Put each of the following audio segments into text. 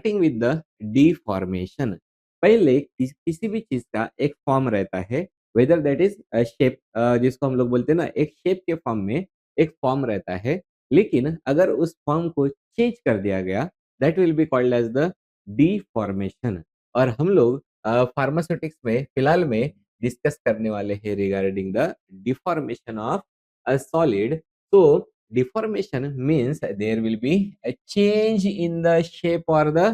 Starting with the deformation. पहले किसी भी चीज का एक फॉर्म रहता है, वेदर दैट इज शेप, जिसको हम लोग बोलते हैं ना, एक शेप के फॉर्म में एक फॉर्म रहता है। लेकिन अगर उस फॉर्म को चेंज कर दिया गया, that will be called as the deformation. और हम लोग फार्मास्यूटिक्स में फिलहाल में डिस्कस करने वाले हैं regarding the deformation of a solid. So deformation means there will be a change in the shape or the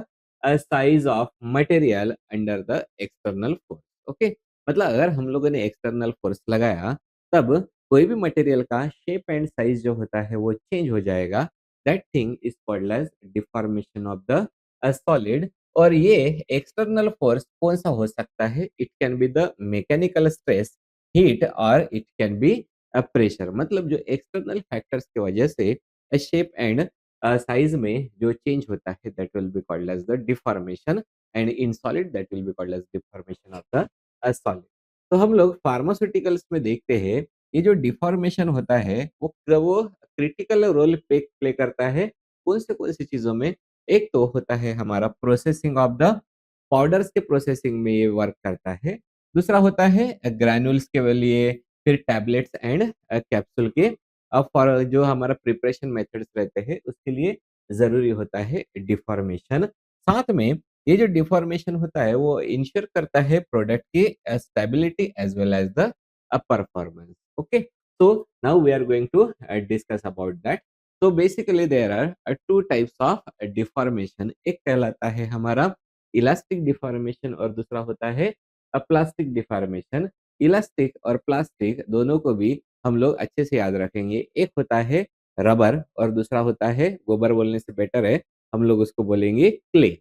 size of material under the external force. Okay, मतलब अगर हम लोगों ने एक्सटर्नल फोर्स लगाया, तब कोई भी मटेरियल का शेप एंड साइज जो होता है वो चेंज हो जाएगा। That thing is called as deformation of the solid. और ये एक्सटर्नल फोर्स कौन सा हो सकता है? It can be the mechanical stress, heat, और इट कैन बी प्रेशर। मतलब जो एक्सटर्नल फैक्टर्स की वजह से शेप एंड साइज में जो चेंज होता है, that will be called as the deformation. And in solid that will be called as deformation of the solid. तो हम लोग फार्मास्यूटिकल्स में देखते हैं, ये जो डिफॉर्मेशन होता है वो क्रिटिकल रोल प्ले करता है कौन सी चीजों में? एक तो होता है हमारा प्रोसेसिंग ऑफ द पाउडर्स के प्रोसेसिंग में ये वर्क करता है। दूसरा होता है ग्रैन्युल्स के लिए, फिर टैबलेट्स एंड कैप्सूल के फॉर जो हमारा प्रिपरेशन मेथड्स रहते हैं उसके लिए ज़रूरी होता है डिफॉर्मेशन। साथ में ये जो डिफॉर्मेशन होता है वो इंश्योर करता है प्रोडक्ट की stability as well as the performance. Okay, so now we are going to discuss about that. तो basically there are two types of deformation. एक कहलाता है हमारा इलास्टिक डिफॉर्मेशन और दूसरा होता है प्लास्टिक डिफॉर्मेशन। इलास्टिक और प्लास्टिक दोनों को भी हम लोग अच्छे से याद रखेंगे। एक होता है रबर और दूसरा होता है, गोबर बोलने से बेटर है हम लोग उसको बोलेंगे क्ले।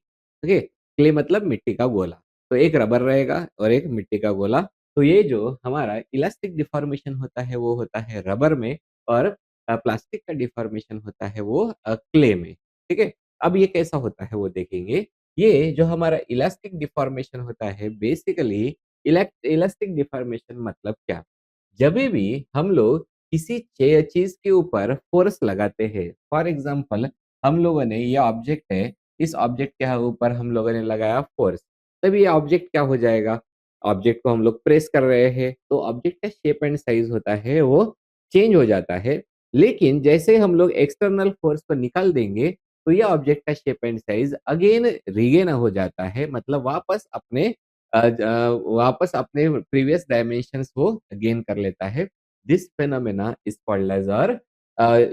ओके, क्ले मतलब मिट्टी का गोला। तो एक रबर रहेगा और एक मिट्टी का गोला। तो ये जो हमारा इलास्टिक डिफॉर्मेशन होता है वो होता है रबर में, और प्लास्टिक का डिफॉर्मेशन होता है वो क्ले में। ठीक है, अब ये कैसा होता है वो देखेंगे। ये जो हमारा इलास्टिक डिफॉर्मेशन होता है, बेसिकली इलास्टिक डिफॉर्मेशन मतलब क्या? जब भी हम लोग किसी चीज के ऊपर फोर्स लगाते हैं, फॉर एग्जांपल हम लोगों ने ये ऑब्जेक्ट है, इस ऑब्जेक्ट के ऊपर हम लोगों ने लगाया फोर्स, तब ये ऑब्जेक्ट क्या हो जाएगा? ऑब्जेक्ट को हम लोग प्रेस कर रहे हैं तो ऑब्जेक्ट का शेप एंड साइज होता है वो चेंज हो जाता है। लेकिन जैसे हम लोग एक्सटर्नल फोर्स को निकाल देंगे तो ये ऑब्जेक्ट का shape and size again regain हो जाता है, मतलब वापस अपने प्रीवियस डायमेंशंस को गेन कर लेता है। This phenomena is called as our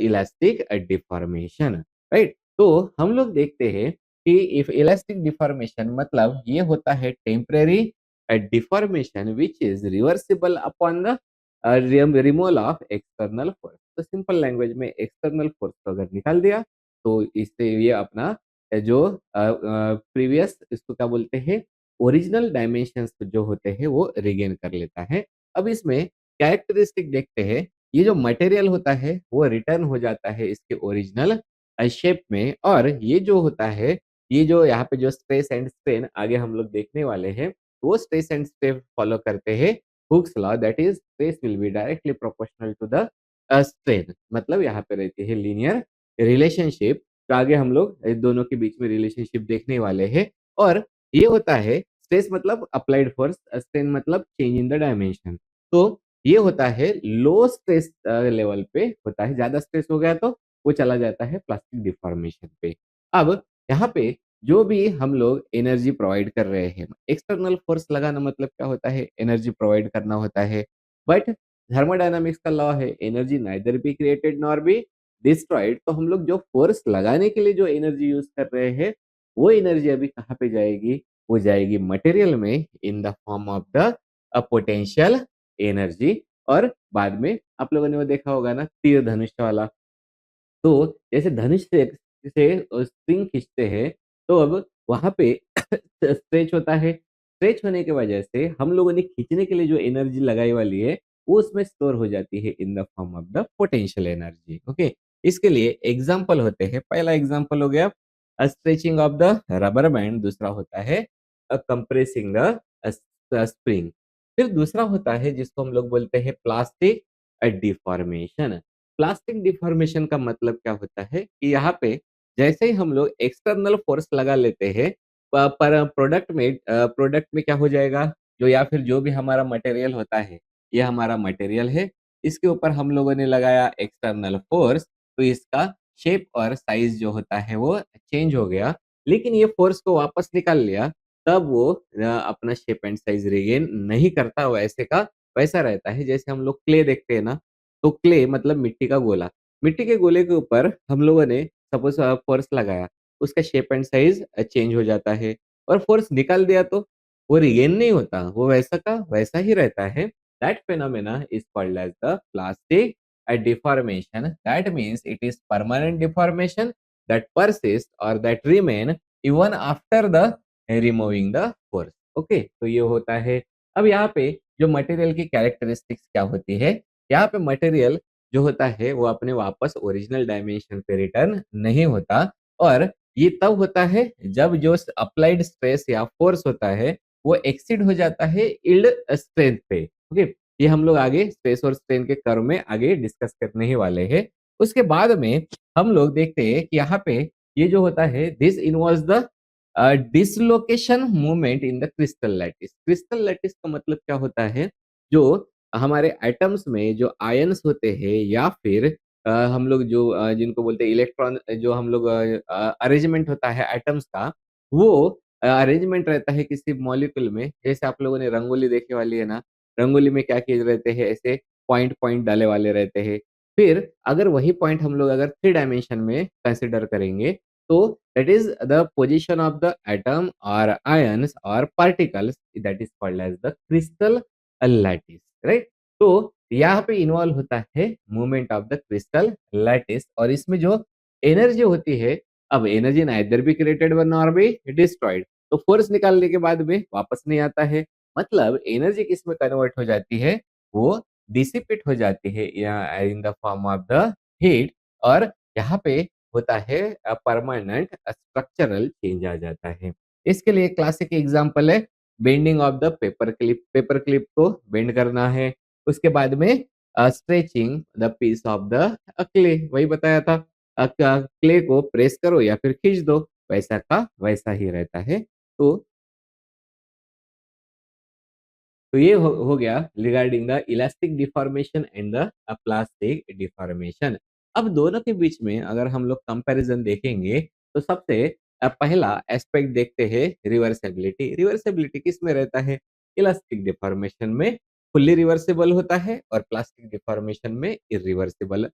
elastic deformation, right? तो हम लोग देखते हैं कि इफ इलास्टिक डिफॉर्मेशन मतलब ये होता है temporary deformation which is reversible upon the removal of external force. तो सिंपल लैंग्वेज में एक्सटर्नल फोर्स को अगर निकाल दिया तो इससे ये अपना जो प्रीवियस इसको क्या बोलते हैं, ओरिजिनल डायमेंशंस जो होते हैं वो रिगेन कर लेता है। अब इसमें कैरेक्टरिस्टिक देखते हैं, ये जो मटेरियल होता है वो रिटर्न हो जाता है इसके ओरिजिनल शेप में। और ये जो होता है, ये जो यहाँ पे जो स्ट्रेस एंड स्ट्रेन आगे हम लोग देखने वाले हैं, वो स्ट्रेस एंड स्ट्रेन फॉलो करते हैं Hooke's law, that is stress will be directly proportional to the strain. मतलब यहाँ पे रहती है लीनियर रिलेशनशिप। तो आगे हम लोग इन दोनों के बीच में रिलेशनशिप देखने वाले हैं। और ये होता है स्ट्रेस मतलब अप्लाइड फोर्स, स्ट्रेन मतलब चेंज इन द डायमेंशन। तो ये होता है लो स्ट्रेस लेवल पे होता है, ज्यादा स्ट्रेस हो गया तो वो चला जाता है प्लास्टिक डिफॉर्मेशन पे। अब यहाँ पे जो भी हम लोग एनर्जी प्रोवाइड कर रहे हैं, एक्सटर्नल फोर्स लगाना मतलब क्या होता है? एनर्जी प्रोवाइड करना होता है। बट थर्मोडायनामिक्स का लॉ है energy neither be created nor be destroyed. तो हम लोग जो फोर्स लगाने के लिए जो एनर्जी यूज कर रहे हैं, वो एनर्जी अभी कहाँ पे जाएगी? वो जाएगी मटेरियल में in the form of the potential energy. और बाद में आप लोगों ने वो देखा होगा ना, तीर धनुष वाला। तो जैसे धनुष से स्ट्रिंग खींचते हैं, तो अब वहां पे स्ट्रेच होता है। स्ट्रेच होने की वजह से हम लोगों ने खींचने के लिए जो एनर्जी लगाई वाली है वो उसमें स्टोर हो जाती है in the form of the potential energy. Okay, इसके लिए एग्जाम्पल होते हैं। पहला एग्जाम्पल हो गया stretching of the rubber band, दूसरा होता है कंप्रेसिंग द स्प्रिंग। फिर दूसरा होता है जिसको हम लोग बोलते हैं प्लास्टिक डिफॉर्मेशन। प्लास्टिक डिफॉर्मेशन का मतलब क्या होता है कि यहाँ पे जैसे ही हम लोग एक्सटर्नल फोर्स लगा लेते हैं, पर प्रोडक्ट में क्या हो जाएगा, जो या फिर जो भी हमारा मटेरियल होता है, ये हमारा मटेरियल है, इसके ऊपर हम लोगों ने लगाया एक्सटर्नल फोर्स, तो इसका शेप और साइज़ जो होता है वो चेंज हो गया। लेकिन ये फ़ोर्स को वापस निकाल लिया, तब वो अपना शेप एंड साइज़ रिगेन नहीं करता, वैसे का वैसा रहता है। जैसे हम लोग क्ले देखते हैं ना, तो क्ले मतलब मिट्टी का गोला। मिट्टी के गोले के ऊपर हम लोगों ने सपोज़ फ़ोर्स लगाया, उसका शेप एंड साइज़ चेंज हो जाता है और फ़ोर्स निकाल दिया तो वो रिगेन नहीं होता, वो वैसा का वैसा ही रहता है। That phenomena is called as the plastic deformation. That means it is permanent deformation that persists or that remain even after the removing the force. Okay, तो ये होता है। अब यहाँ पे जो मटेरियल की कैरेक्टरिस्टिक्स क्या होती है, यहाँ पे मटेरियल जो होता है वो अपने वापस ओरिजिनल डायमेंशन पे रिटर्न नहीं होता और ये तब होता है जब जो अप्लाइड स्ट्रेस या फोर्स होता है वो एक्सीड हो जाता है यील्ड स्ट्रेंथ पे। ओके, ये हम लोग आगे स्ट्रेस और स्ट्रेन के कर्व में आगे डिस्कस करने ही वाले हैं। उसके बाद में हम लोग देखते हैं कि यहाँ पे ये जो होता है this involves the dislocation movement in the crystal lattice. Crystal lattice का मतलब क्या होता है? जो हमारे एटम्स में जो आयन्स होते हैं या फिर हम लोग जो जिनको बोलते हैं इलेक्ट्रॉन, जो हम लोग अरेंजमेंट होता है एटम्स का, वो अरेंजमेंट रहता है किसी मॉलिक्यूल में। जैसे आप लोगों ने रंगोली देखी वाली है ना, रंगोली में क्या किए रहते हैं, ऐसे पॉइंट पॉइंट डाले वाले रहते हैं। फिर अगर वही पॉइंट हम लोग अगर 3 डायमेंशन में कंसीडर करेंगे, तो that is the position of the atom और आयन्स और particles, that is called as the crystal lattice, right? तो यहाँ पे इन्वॉल्व होता है movement of the crystal lattice और इसमें जो एनर्जी होती है, अब energy neither be created nor be destroyed, तो फोर्स निकालने के बाद में वापस नहीं आता है। मतलब एनर्जी किसमें कन्वर्ट हो जाती है, वो डिसिपेट हो जाती है या in the form of the heat और यहाँ पे होता है परमानेंट स्ट्रक्चरल चेंज आ जाता है। इसके लिए क्लासिक एग्जांपल है bending of the paper clip. Paper clip को बेंड करना है, उसके बाद में stretching the piece of the clay, वही बताया था। क्ले को प्रेस करो या फिर खींच दो, वैसा का वैसा ही रहता है। तो ये हो गया regarding the elastic deformation and the plastic deformation. अब दोनों के बीच में अगर हम लोग कंपैरिजन देखेंगे, तो सबसे पहला एस्पेक्ट देखते हैं रिवर्सिबिलिटी। रिवर्सिबिलिटी किस में रहता है? इलास्टिक डिफॉर्मेशन में फुल्ली रिवर्सिबल होता है और प्लास्टिक डिफॉर्मेशन में इरिवर्सिबल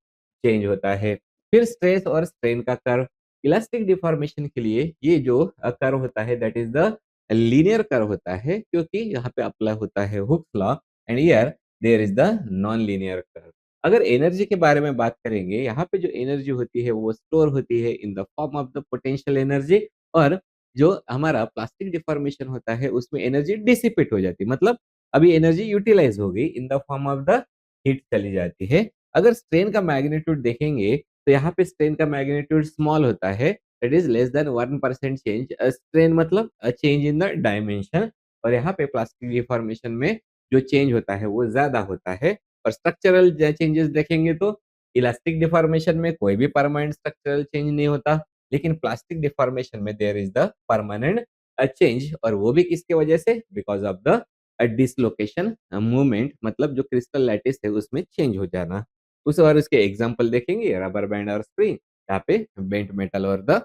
चेंज होता है। फिर स्ट्रेस और स्ट्रेन का कर्व। इलास्टिक डिफॉर्मेशन के लिए ये जो कर्व होता है that is the linear curve होता है, क्योंकि यहाँ पे अप्लाई होता है Hooke's law and here there is the non linear curve. अगर एनर्जी के बारे में बात करेंगे, यहाँ पे जो एनर्जी होती है वो स्टोर होती है in the form of the potential energy और जो हमारा प्लास्टिक डिफॉर्मेशन होता है उसमें एनर्जी डिसिपेट हो जाती है। मतलब अभी एनर्जी यूटिलाइज हो गई in the form of the heat चली जाती है। अगर स्ट्रेन का मैग्नीट्यूड देखेंगे, तो यहाँ पे स्ट्रेन का मैग्नीट्यूड स्मॉल होता है, it is less than 1% change. Strain मतलब चेंज इन द डायमेंशन और यहाँ पे प्लास्टिक डिफॉर्मेशन में जो चेंज होता है वो ज्यादा होता है। और स्ट्रक्चरल चेंजेस देखेंगे तो इलास्टिक डिफॉर्मेशन में कोई भी परमानेंट स्ट्रक्चरल चेंज नहीं होता, लेकिन प्लास्टिक डिफॉर्मेशन में there is the permanent change और वो भी किसके वजह से? Because of the dislocation movement, मतलब जो क्रिस्टल लैटिस है उसमें चेंज हो जाना। उस और उसके एग्जांपल देखेंगे रबर बैंड और स्प्रिंग, यहाँ पे बेंट मेटल और द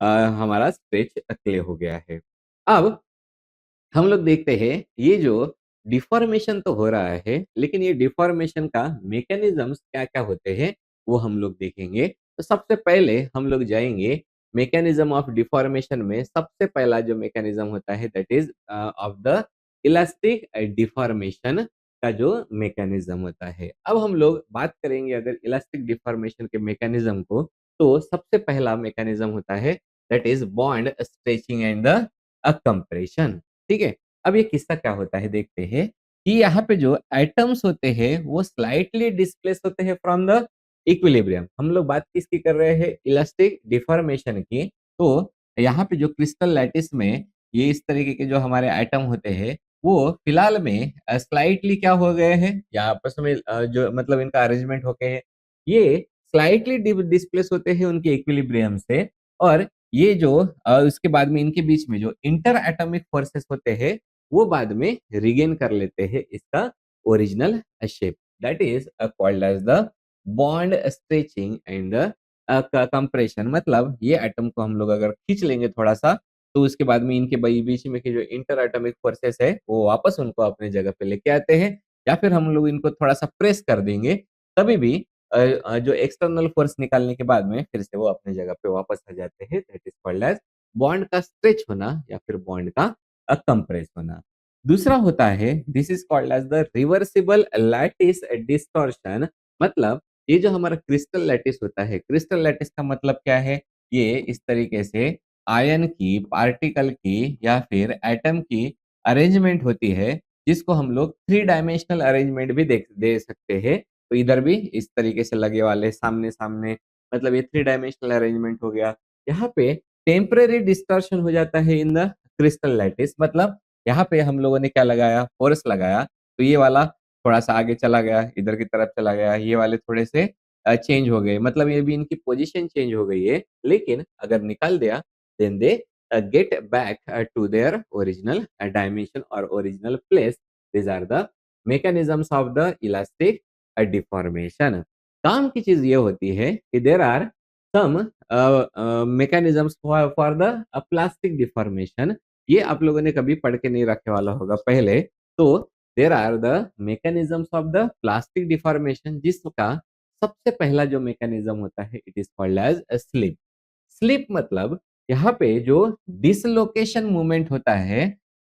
हमारा स्ट्रेच क्ले हो गया है। अब हम लोग देखते हैं ये जो डिफॉर्मेशन तो हो रहा है, लेकिन ये डिफॉर्मेशन का मैकेनिज्म्स क्या-क्या होते हैं, वो हम लोग देखेंगे। तो सबसे पहले हम लोग जाएँगे मैकेनिज्म ऑफ डिफॉर्मेशन में। सबसे पहला जो मैकेनिज्म होता है that is of the elastic deformation का जो मैकेनिज्म होता है। अब हम लोग बात करेंगे अगर इलास्टिक डिफॉर्मेशन के मैकेनिज्म को, तो सबसे पहला मैकेनिज्म होता है that is bond stretching and the compression. ठीक है? अब ये किस्सा क्या होता है देखते हैं कि यहाँ पे जो एटम्स होते हैं वो स्लाइटली डिस्प्लेस होते हैं फ्रॉम द इक्विलिब्रियम। हम लोग बात किसकी कर रहे हैं? इलास्टिक डिफॉर्मेशन की। तो यहाँ पे जो क्रिस्टल लैटिस में ये इस तरीके के जो हमारे एटम होते हैं वो फिलहाल में स्लाइटली क्या हो गए हैं या आपस में जो मतलब इनका अरेंजमेंट हो गए हैं, ये स्लाइटली डिस्प्लेस होते हैं उनके इक्विलिब्रियम से और ये जो उसके बाद में इनके बीच में जो इंटर एटॉमिक फोर्सेस होते हैं, वो बाद में रिगेन कर लेते हैं इसका original shape. That is called as the bond stretching and the compression. मतलब ये एटम को हम लोग अगर खींच लेंगे थोड़ा-सा, तो उसके बाद में इनके बीच में के जो इंटर एटॉमिक फोर्सेस है, वो वापस उनको अपनी जगह पे लेके आते हैं, या फिर हम लोग इनको थोड़ा-सा प्रेस कर देंगे, तभी भी जो एक्सटर्नल फोर्स निकालने के बाद में फिर से वो अपनी जगह पे वापस आ जाते हैं। That is called as bond का स्ट्रेच होना या फिर बॉन्ड का कंप्रेस होना। दूसरा होता है, this is called as the reversible lattice distortion. मतलब ये जो हमारा क्रिस्टल लैटिस होता है, क्रिस्टल लैटिस का मतलब क्या है? ये इस तरीके से आयन की, पार्टिकल की या फिर एटम की अरेंजमेंट होती है, जिसको हम लोग थ्री डायमेंशनल अरेंजमेंट भी देख दे सकते हैं। तो इधर भी इस तरीके से लगे वाले सामने-सामने, मतलब ये थ्री डायमेंशनल अरेंजमेंट हो गया। यहाँ पे टेम्परेरी डिस्टॉर्शन हो जाता है इन द क्रिस्टल लैटिस। मतलब यहाँ पे हम लोगों ने क्या लगाया? फोर्स लगाया, तो ये वाला थोड़ा-सा आगे चला गया, इधर की तरफ चला गया, ये वाले थोड़े से चेंज हो गए। मतलब ये भी इनकी पोज़ीशन चेंज हो गई है, लेकिन अगर निकाल दिया, then they get back to their original dimension or original place. These are the mechanisms of the elastic deformation. काम की चीज़ ये होती है कि there are some mechanisms for the plastic deformation. ये आप लोगों ने कभी पढ़ के नहीं रखे वाला होगा पहले। तो there are the mechanisms of the plastic deformation, जिसका सबसे पहला जो मैकेनिज्म होता है, it is called as slip. Slip मतलब यहाँ पे जो डिसलोकेशन मूवमेंट होता है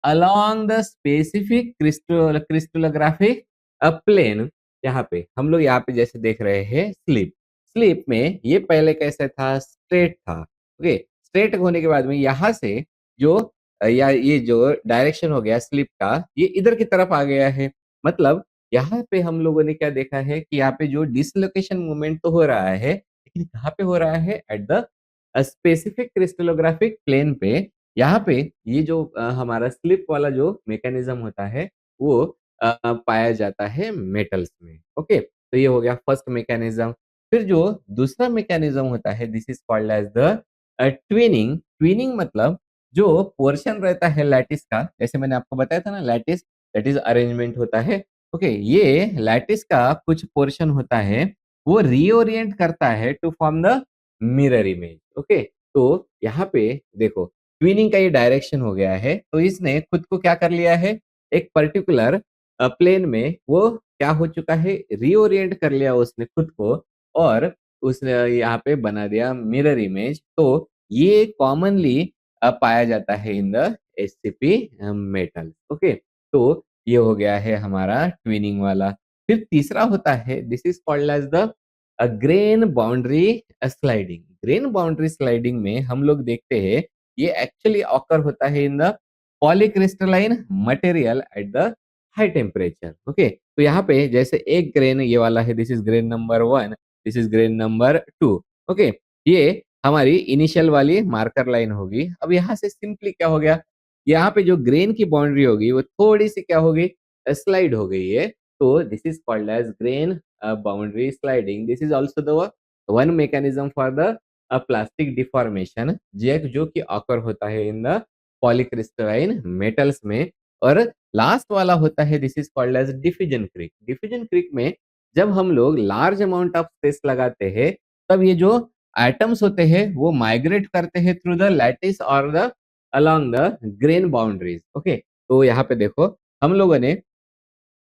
along the specific crystallographic plane. यहाँ पे हम लोग यहाँ पे जैसे देख रहे हैं स्लिप। स्लिप में ये पहले कैसे था? स्ट्रेट था। ओके, स्ट्रेट होने के बाद में यहाँ से जो या ये जो डायरेक्शन हो गया स्लिप का, ये इधर की तरफ आ गया है। मतलब यहाँ पे हम लोगों ने क्या देखा है कि यहाँ पे जो डिसलोकेशन मूवमेंट तो हो रहा है, लेकिन कहाँ पे हो रहा है? At the specific crystallographic plane पे। यहाँ पे ये जो हमारा स्लिप वाला जो मैकेनिज्म होता है, वो पाया जाता है मेटल्स में। ओके, तो ये हो गया फर्स्ट मैकेनिज्म। फिर जो दूसरा मैकेनिज्म होता है, this is called as the twinning. Twinning मतलब जो पोर्शन रहता है लैटिस का, जैसे मैंने आपको बताया था ना, लैटिस दैट इज अरेंजमेंट होता है। ओके, ये लैटिस का कुछ पोर्शन होता है, वो रीओरिएंट करता है to form the mirror image. Okay, तो यहाँ पे देखो ट्विनिंग का ये डायरेक्शन हो गया है, तो इसने खुद को क्या कर लिया है? एक पर्टिकुलर प्लेन में वो क्या हो चुका है? रीओरिएंट कर लिया उसने खुद को, और उसने यहाँ पे बना दिया मिरर इमेज। तो ये कॉमनली पाया जाता है in the SCP metal. Okay, तो ये हो गया है हमारा ट्विनिंग वाला। फिर तीसरा होता है, this is called as the grain boundary sliding. Grain boundary sliding में हम लोग देखते हैं ये एक्चुअली ऑकर होता है in the polycrystalline material at the high temperature. Okay, तो यहाँ पे जैसे एक ग्रेन ये वाला है, this is grain number 1, this is grain number 2। Okay, ये हमारी इनिशियल वाली मार्कर लाइन होगी। अब यहाँ से सिंपली क्या हो गया? यहाँ पे जो ग्रेन की बाउंड्री होगी वो थोड़ी सी क्या हो गई? स्लाइड हो गई है। तो this is called as grain boundary sliding. This is also the one mechanism for the plastic deformation, जो कि occur होता है in the polycrystalline metals में। और लास्ट वाला होता है, this is called as diffusion creep. Diffusion creep में जब हम लोग लार्ज अमाउंट ऑफ स्पेस लगाते हैं, तब ये जो एटम्स होते हैं वो माइग्रेट करते हैं थ्रू द लैटिस और the along the grain boundaries. Okay, तो यहाँ पे देखो हम लोगों ने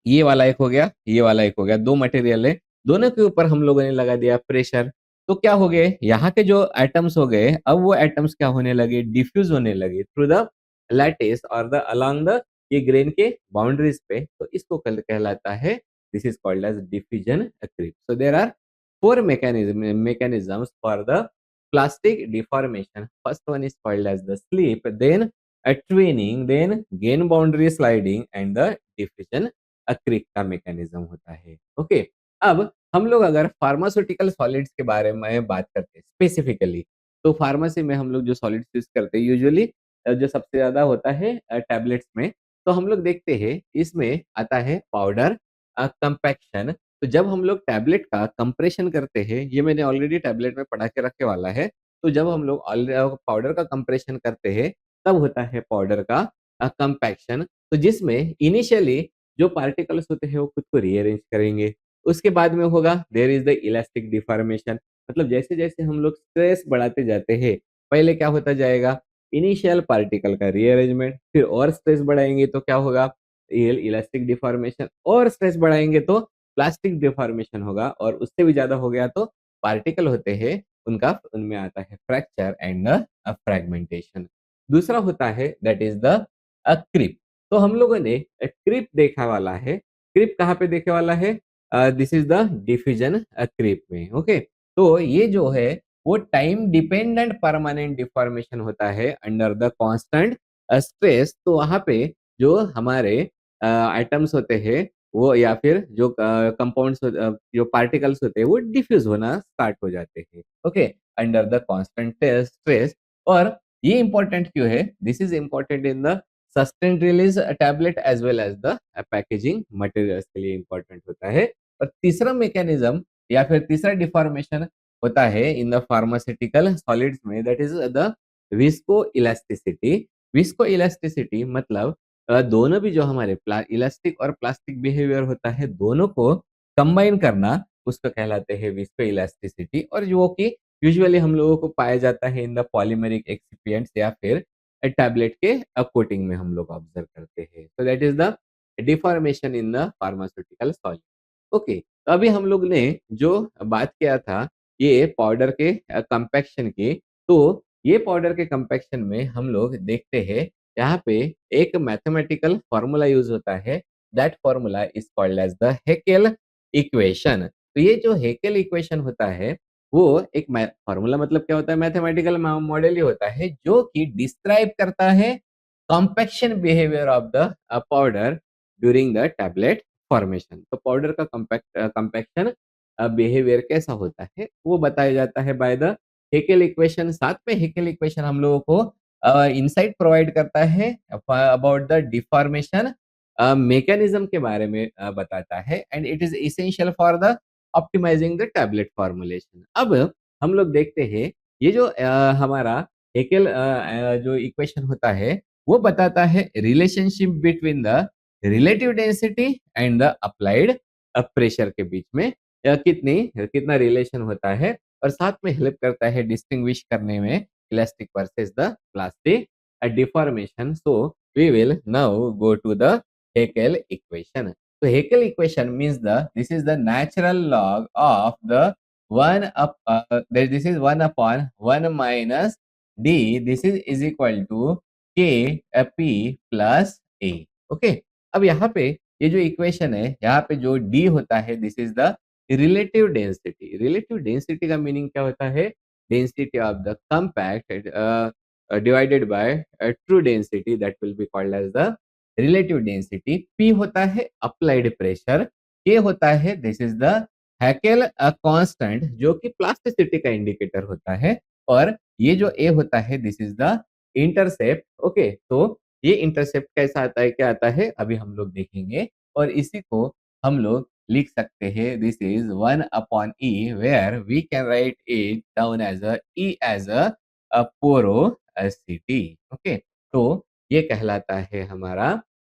ये वाला एक हो गया, ये वाला एक हो गया, 2 मटेरियल है, दोनों के ऊपर हम लोगों ने लगा दिया प्रेशर। तो क्या हो गए? यहाँ के जो एटम्स हो गए, अब वो एटम्स क्या होने लगे? डिफ्यूज़ होने लगे थ्रू द लैटिस और द अलोंग द ये ग्रेन के बाउंड्रीज पे। तो इसको कहलाता है, this is called as diffusion creep. So there are 4 mechanisms for the plastic deformation. First one is called as the slip, then a twinning, then gain boundary sliding and the diffusion क्रिक का mechanism होता है। Okay, अब हम लोग अगर pharmaceutical solids के बारे में बात करते हैं स्पेसिफिकली, तो फार्मेसी में हम लोग जो सॉलिड्स यूज करते हैं यूजुअली जो सबसे ज्यादा होता है टैबलेट्स में, तो हम लोग देखते हैं इसमें आता है पाउडर कंपैक्शन। तो जब हम लोग टैबलेट का कंप्रेशन करते हैं, ये मैंने ऑलरेडी टैबलेट में पढ़ा के रखे वाला है, तो जब हम लोग पाउडर का कंप्रेशन करते हैं, तब होता है पाउडर का कंपैक्शन। तो जिसमें इनिशियली जो पार्टिकल्स होते हैं वो खुद को रीअरेंज करेंगे। उसके बाद में होगा there is the elastic deformation, मतलब जैसे-जैसे हम लोग स्ट्रेस बढ़ाते जाते हैं, पहले क्या होता जाएगा, इनिशियल पार्टिकल का रीअरेंजमेंट, फिर और स्ट्रेस बढ़ाएँगे तो क्या होगा, इलास्टिक डिफॉर्मेशन, और स्ट्रेस बढ़ाएँगे तो प्लास्टिक डिफॉर्मेशन होगा, और उससे भी ज़्यादा हो गया तो पार्टिकल होते हैं उनका उनमें आता है फ्रैक्चर एंड फ्रैगमेंटेशन। दूसरा होता है दैट इज़ द क्रीप। तो हम लोगों ने क्रीप देखा वाला है। क्रीप कहाँ पे देखे वाला है? This is the diffusion creep में, ओके। तो ये जो है वो टाइम डिपेंडेंट परमानेंट डिफॉर्मेशन होता है अंडर द कांस्टेंट स्ट्रेस। तो वहाँ पे जो हमारे एटम्स होते हैं वो, या फिर जो कंपाउंड्स जो पार्टिकल्स होते हैं वो डिफ्यूज होना स्टार्ट हो जाते हैं, okay, under the constant stress. और ये इंपॉर्टेंट क्यों है? This is important in the sustained release tablet as well as the packaging materials के लिए इंपॉर्टेंट होता है। और तीसरा मैकेनिज्म या फिर तीसरा डिफॉर्मेशन होता है इन द फार्मास्यूटिकल सॉलिड्स में, that is the visco elasticity. Visco elasticity मतलब दोनों भी जो हमारे इलास्टिक और प्लास्टिक बिहेवियर होता है, दोनों को कंबाइन करना, उसको कहलाते हैं विस्को इलास्टिसिटी। और जो कि यूजुअली हम लोगों को पाया जाता है इन द पॉलीमेरिक एक्सिपिएंट्स या फिर टैबलेट के कोटिंग में हम लोग ऑब्जर्व करते हैं। तो that is the deformation in the pharmaceutical solid, okay. तो अभी हम लोग ने जो बात किया था ये पाउडर के कंपैक्शन की, तो ये पाउडर के कंपैक्शन में हम लोग देखते हैं यहाँ पे एक मैथमेटिकल फॉर्मूला यूज होता है। That formula is called as the Heckel equation. तो ये जो हेकेल इक्वेशन होता है वो एक फॉर्मूला, मतलब क्या होता है, मैथमेटिकल मॉडल ही होता है जो कि डिस्क्राइब करता है compaction behaviour of the powder during the tablet formation. तो पाउडर का कंपैक्शन बिहेवियर कैसा होता है वो बताया जाता है बाय द हेकेल इक्वेशन। साथ में हेकेल इक्वेशन हम लोगों को इनसाइट प्रोवाइड करता है अबाउट द डिफॉर्मेशन मैकेनिज्म के बारे में बताता है, and it is essential for the optimising the tablet formulation. अब हम लोग देखते हैं ये जो हमारा हेकेल जो इक्वेशन होता है वो बताता है relationship between the relative density and the applied pressure के बीच में कितना रिलेशन होता है, और साथ में हेल्प करता है डिस्टिंग्विश करने में elastic versus the plastic deformation. So we will now go to the Heckel equation. So Haeckel equation means this is the natural log of the 1 this is 1 upon 1 minus d, this is equal to k p plus a, okay. अब यहाँ पे ये जो equation है यहाँ पे जो d होता है this is the relative density. Relative density का मीनिंग क्या होता है? Density of the compact divided by true density, that will be called as the relative density. P होता है अप्लाइड प्रेशर, K होता है this is the Heckel constant जो कि प्लास्टिसिटी का इंडिकेटर होता है, और ये जो A होता है this is the intercept, okay. तो ये इंटरसेप्ट कैसा आता है, क्या आता है, अभी हम लोग देखेंगे। और इसी को हम लोग लिख सकते हैं this is 1 upon E, where we can write it down as a E as a porosity, okay. तो ये कहलाता है हमारा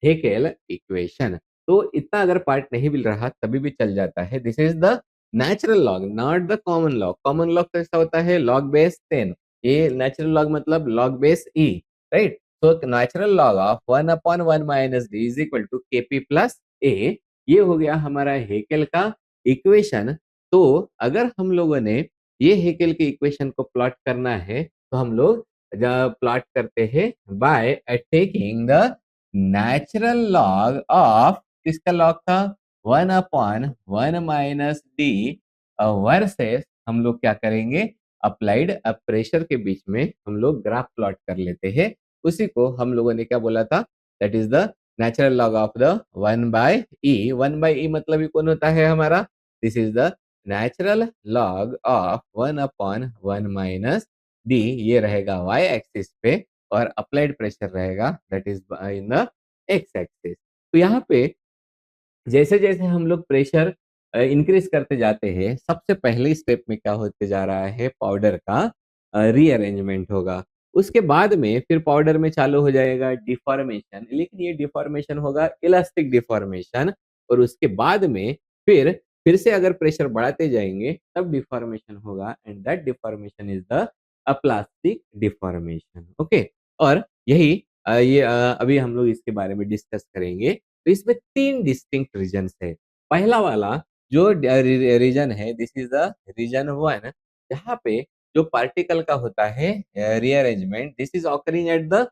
हेकेल इक्वेशन। तो इतना अगर पार्ट नहीं मिल रहा तभी भी चल जाता है। This is the natural log, not the common log. Common log कैसा होता है? Log base 10। ये नेचुरल लॉग मतलब लॉग बेस ई, राइट। तो natural log of 1 upon 1 minus D is equal to KP plus A. ये हो गया हमारा हेकेल का इक्वेशन। तो अगर हम लोगों ने ये हेकेल के इक्वेशन को प्लॉट करना है तो हम लोग प्लॉट करते हैं by taking the natural log of, किसका लॉग था? 1 अपॉन 1 माइनस डी वर्सेस हम लोग क्या करेंगे, अप्लाइड प्रेशर के बीच में हम लोग ग्राफ प्लॉट कर लेते हैं। उसी को हम लोगों ने क्या बोला था? That is the natural log of the 1 by E. 1 by E मतलब ये कौन होता है हमारा? This is the natural log of 1 upon 1 minus D, ये रहेगा y एक्सिस पे, और अप्लाइड प्रेशर रहेगा that is in the x axis. तो यहाँ पे जैसे-जैसे हम लोग प्रेशर इंक्रीज करते जाते हैं, सबसे पहले स्टेप में क्या होते जा रहा है पाउडर का रीअरेंजमेंट होगा। उसके बाद में फिर पाउडर में चालू हो जाएगा डिफॉर्मेशन, लेकिन ये डिफॉर्मेशन होगा इलास्टिक डिफॉर्मेशन और उसके बाद में फिर से अगर प्रेशर बढ़ाते जाएँगे तब डिफॉर्मेशन होगा and that deformation is the plastic deformation, okay? और यही अभी हम लोग इसके बारे में डिस्कस करेंगे। तो इसमें 3 डिस्टिंक्ट रीजन्स है। पहला वाला जो रीजन है दिस इज़ द रीजन 1 जहाँ पे जो पार्टिकल का होता है rearrangement this is occurring at the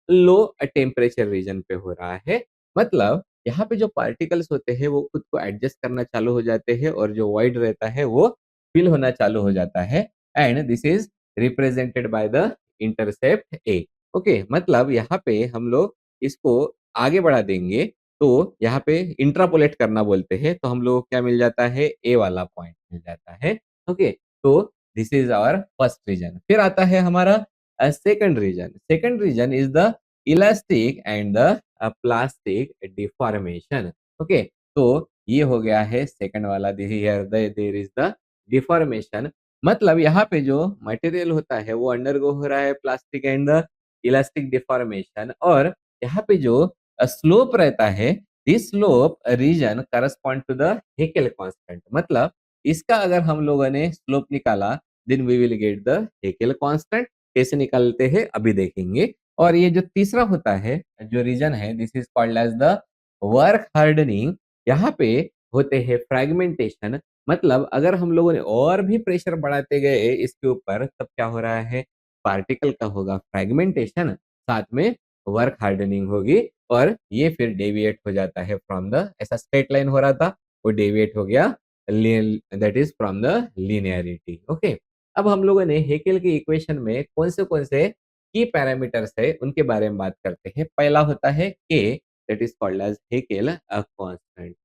low temperature region पे हो रहा है। मतलब यहाँ पे जो पार्टिकल्स होते हैं वो खुद को एडजस्ट करना चालू हो जाते हैं और जो वॉइड रहता है वो फिल होना चालू हो जाता है and this is represented by the intercept A. Okay, मतलब यहाँ पे हम लोग इसको आगे बढ़ा देंगे तो यहाँ पे इंट्रापोलेट करना बोलते हैं, तो हम लोग को क्या मिल जाता है ए वाला पॉइंट मिल जाता है। ओके, तो this is our first region. फिर आता है हमारा second region. Second region is the elastic and the plastic deformation. Okay, तो ये हो गया है सेकंड वाला, देयर इज द डिफॉर्मेशन। मतलब यहाँ पे जो मटेरियल होता है वो अंडरगो हो रहा है plastic and the elastic deformation और यहाँ पे जो स्लोप रहता है this slope region correspond to the Heckel constant. मतलब इसका अगर हम लोगों ने स्लोप निकाला then we will get the Heckel constant. कैसे निकालते हैं अभी देखेंगे। और ये जो तीसरा होता है जो रीजन है this is called as the work hardening. यहाँ पे होते हैं फ्रेगमेंटेशन। मतलब अगर हम लोगों ने और भी प्रेशर बढ़ाते गए इसके ऊपर तब क्या हो रहा है पार्टिकल का होगा फ्रेगमेंटेशन, साथ में वर्क हार्डनिंग होगी और ये फिर डेविएट हो जाता है फ्रॉम द, ऐसा स्ट्रेट लाइन हो रहा था वो डेविएट हो गया that is from the linearity. Okay, अब हम लोगों ने हेकेल की इक्वेशन में कौन से की पैरामीटर्स है उनके बारे में बात करते हैं। पहला होता है के, that is called as Heckel constant.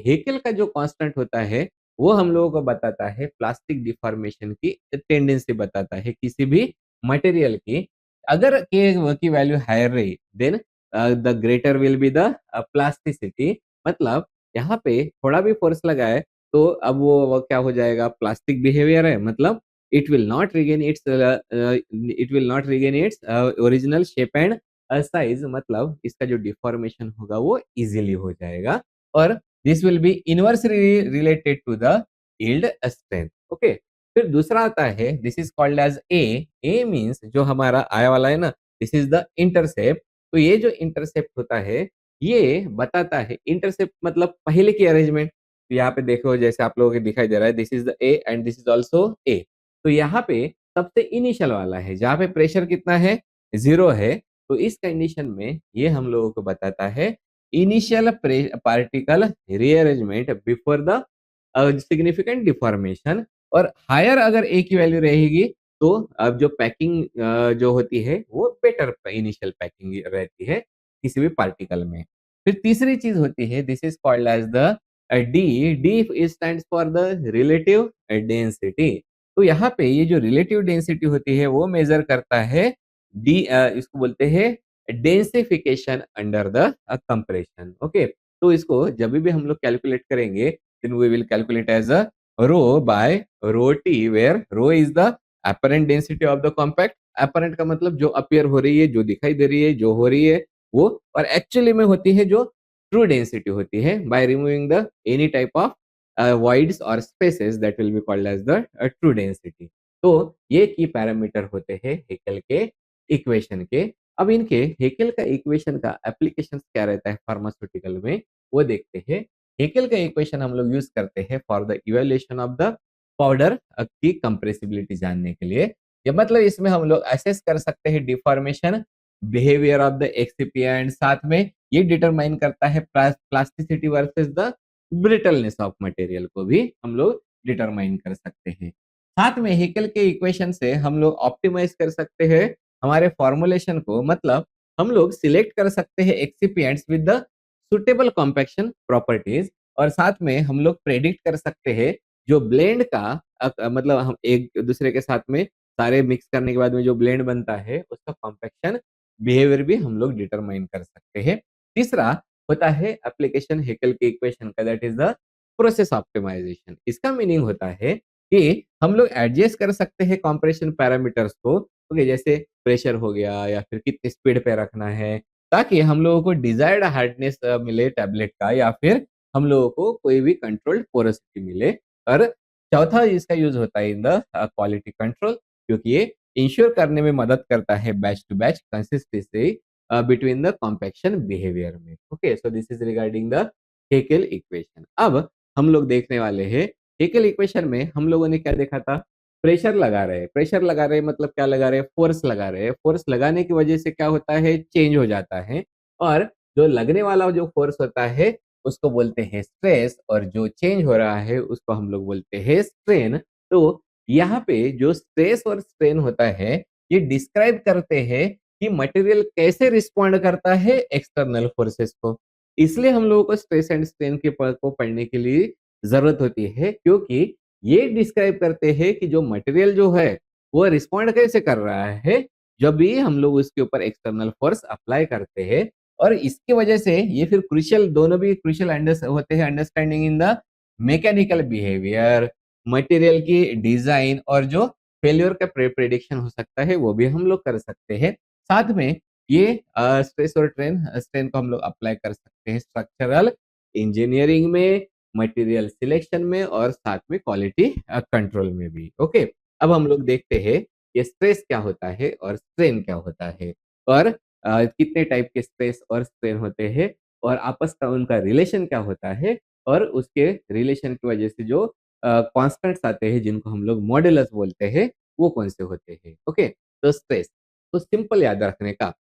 Heckel का जो कांस्टेंट होता है वो हम लोगों को बताता है प्लास्टिक डिफॉर्मेशन की टेंडेंसी बताता है किसी भी मटेरियल की। अगर के की वैल्यू हायर रही then the greater will be the plasticity. मतलब यहाँ पे थोड़ा भी फोर्स लगाए तो अब वो क्या हो जाएगा प्लास्टिक बिहेवियर है। मतलब it will not regain its original shape and size. मतलब इसका जो डिफॉर्मेशन होगा वो इजीली हो जाएगा और this will be inversely related to the yield strength. Okay, फिर दूसरा आता है this is called as A means जो हमारा आया वाला है ना दिस इज द इंटरसेप्ट। तो ये जो इंटरसेप्ट होता है ये बताता है इंटरसेप्ट मतलब पहले की अरेंजमेंट। तो यहाँ पे देखो जैसे आप लोगों को दिखाई दे रहा है this is the A and this is also a. तो यहाँ पे सबसे इनिशियल वाला है जहाँ पे प्रेशर कितना है जीरो है। तो इस कंडीशन में ये हम लोगों को बताता है initial particle rearrangement before the significant deformation. और हायर अगर ए की वैल्यू रहेगी तो अब जो पैकिंग जो होती है वो बेटर इनिशियल पैकिंग रहती है किसी भी पार्टिकल में। फिर तीसरी चीज होती है this is called as the D. D stands for the relative density. तो यहाँ पे ये जो रिलेटिव डेंसिटी होती है वो मेजर करता है डी, इसको बोलते हैं densification under the compression. Okay, तो इसको जब भी हम लोग कैलकुलेट करेंगे then we will calculate as a rho by rho t where rho is the apparent density of the compact। apparent का मतलब जो appear हो रही है जो दिखाई दे रही है जो हो रही है वो, और एक्चुअली में होती है जो ट्रू डेंसिटी होती है by removing the any type of voids or spaces that will be called as the true density। तो ये की पैरामीटर होते हैं हेकेल के इक्वेशन के। अब इनके हेकेल का इक्वेशन का एप्लीकेशन क्या रहता है फार्मास्यूटिकल में वो देखते हैं। हेकेल का इक्वेशन हम लोग यूज करते हैं for the evaluation of the powder की कंप्रेसिबिलिटी जानने के लिए। ये मतलब इसमें हम लोग असेस कर सकते हैं deformation behaviour of the excipient, साथ में ये डिटरमाइन करता है plasticity versus the brittleness of material को भी हम लोग डिटरमाइन कर सकते हैं। साथ में हेकेल के इक्वेशन से हम लोग ऑप्टिमाइज कर सकते हैं हमारे फॉर्मुलेशन को। मतलब हम लोग सिलेक्ट कर सकते हैं excipients with the suitable compaction properties और साथ में हम लोग प्रेडिक्ट कर सकते हैं जो ब्लेंड का मतलब हम एक दूसरे के साथ में सारे मिक्स करने के बाद में जो ब्लेंड बनता है उसका कॉम्पैक्शन बिहेवियर भी हम लोग डिटरमाइन कर सकते हैं। तीसरा होता है एप्लीकेशन हेकेल के इक्वेशन का that is the process optimization. इसका मीनिंग होता है कि हम लोग एडजस्ट कर सकते हैं कंप्रेशन पैरामीटर्स को, ओके, जैसे प्रेशर हो गया या फिर कितनी स्पीड पे रखना है, ताकि हम लोगों को डिजायर्ड हार्डनेस मिले टैबलेट का, या फिर हम लोगों को कोई भी कंट्रोल्ड पोरोसिटी मिले। और चौथा इसका यूज होता है इन द क्वालिटी कंट्रोल, क्योंकि ये इंश्योर करने में मदद करता है batch to batch consistency between the compaction behaviour में। Okay, so this is regarding the Heckel equation. अब हम लोग देखने वाले हैं हेकेल इक्वेशन में हम लोगों ने क्या देखा था? प्रेशर लगा रहे हैं, प्रेशर लगा रहे हैं मतलब क्या लगा रहे हैं? फोर्स लगा रहे हैं। फोर्स लगाने की वजह से क्या होता है? चेंज हो जाता है। और जो लगने वाला जो फोर्स होता है उसको बोलते हैं स्ट्रेस, और जो चेंज हो रहा है उसको हम लोग बोलते हैं स्ट्रेन। तो यहाँ पे जो स्ट्रेस और स्ट्रेन होता है, ये डिस्क्राइब करते हैं कि मटेरियल कैसे रिस्पॉन्ड करता है एक्सटर्नल फोर्सेस को। इसलिए हम लोगों को स्ट्रेस एंड स्ट्रेन के को पढ़ने के लिए जरूरत होती है, क्योंकि ये डिस्क्राइब करते हैं कि जो मटेरियल जो है वो रिस्पॉन्ड कैसे कर रहा है जब भी हम लोग उसके ऊपर एक्सटर्नल फोर्स अप्लाई करते हैं। और इसकी वजह से ये फिर क्रुशियल, दोनों भी क्रुशियल होते हैं understanding in the mechanical behaviour, material की डिजाइन, और जो फेल्योर का प्रेडिक्शन हो सकता है वो भी हम लोग कर सकते हैं। साथ में ये स्ट्रेस और ट्रेन स्ट्रेन को हम लोग अप्लाई कर सकते हैं स्ट्रक्चरल इंजीनियरिंग में, मटेरियल सिलेक्शन में, और साथ में क्वालिटी कंट्रोल में भी। ओके, अब हम लोग देखते हैं ये स्ट्रेस क्या होता है और स्ट्रेन क्या होता है, और कितने टाइप के स्ट्रेस और स्ट्रेन होते हैं, और आपस का उनका रिलेशन क्या होता है, और उसके रिलेशन की वजह से जो कॉन्स्टेंट्स आते हैं जिनको हम लोग मॉड्यूलस बोलते हैं, वो कौन से होते हैं। ओके, तो स्ट्रेस, तो सिंपल याद रखने का,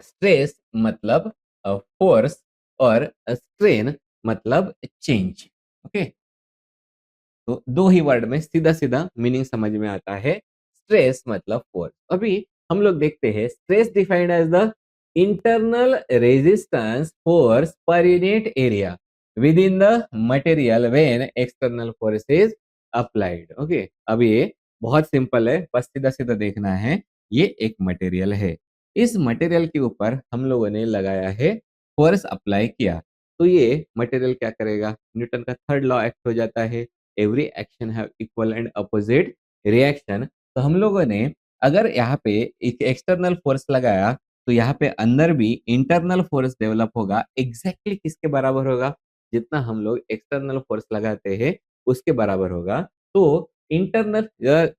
स्ट्रेस मतलब फोर्स, और स्ट्रेन मतलब चेंज। ओके, तो दो ही वर्ड में सीधा सीधा मीनिंग समझ में आता है। स्ट्रेस मतलब फोर्स। अभी हम लोग देखते हैं stress defined as the internal resistance force per unit area within the material when external force is applied. Okay, अब ये बहुत सिंपल है, बस सीधा सीधा देखना है। ये एक मटेरियल है, इस मटेरियल के ऊपर हम लोगों ने लगाया है फोर्स अप्लाई किया, तो ये मटेरियल क्या करेगा? न्यूटन का थर्ड लॉ एक्ट हो जाता है, every action have equal and opposite reaction. तो हम लोगों ने अगर यहाँ पे एक एक्सटर्नल फोर्स लगाया, तो यहाँ पे अंदर भी इंटरनल फोर्स डेवलप होगा। एग्जैक्टली किसके बराबर होगा? जितना हम लोग एक्सटर्नल फोर्स लगाते हैं उसके बराबर होगा। तो इंटरनल,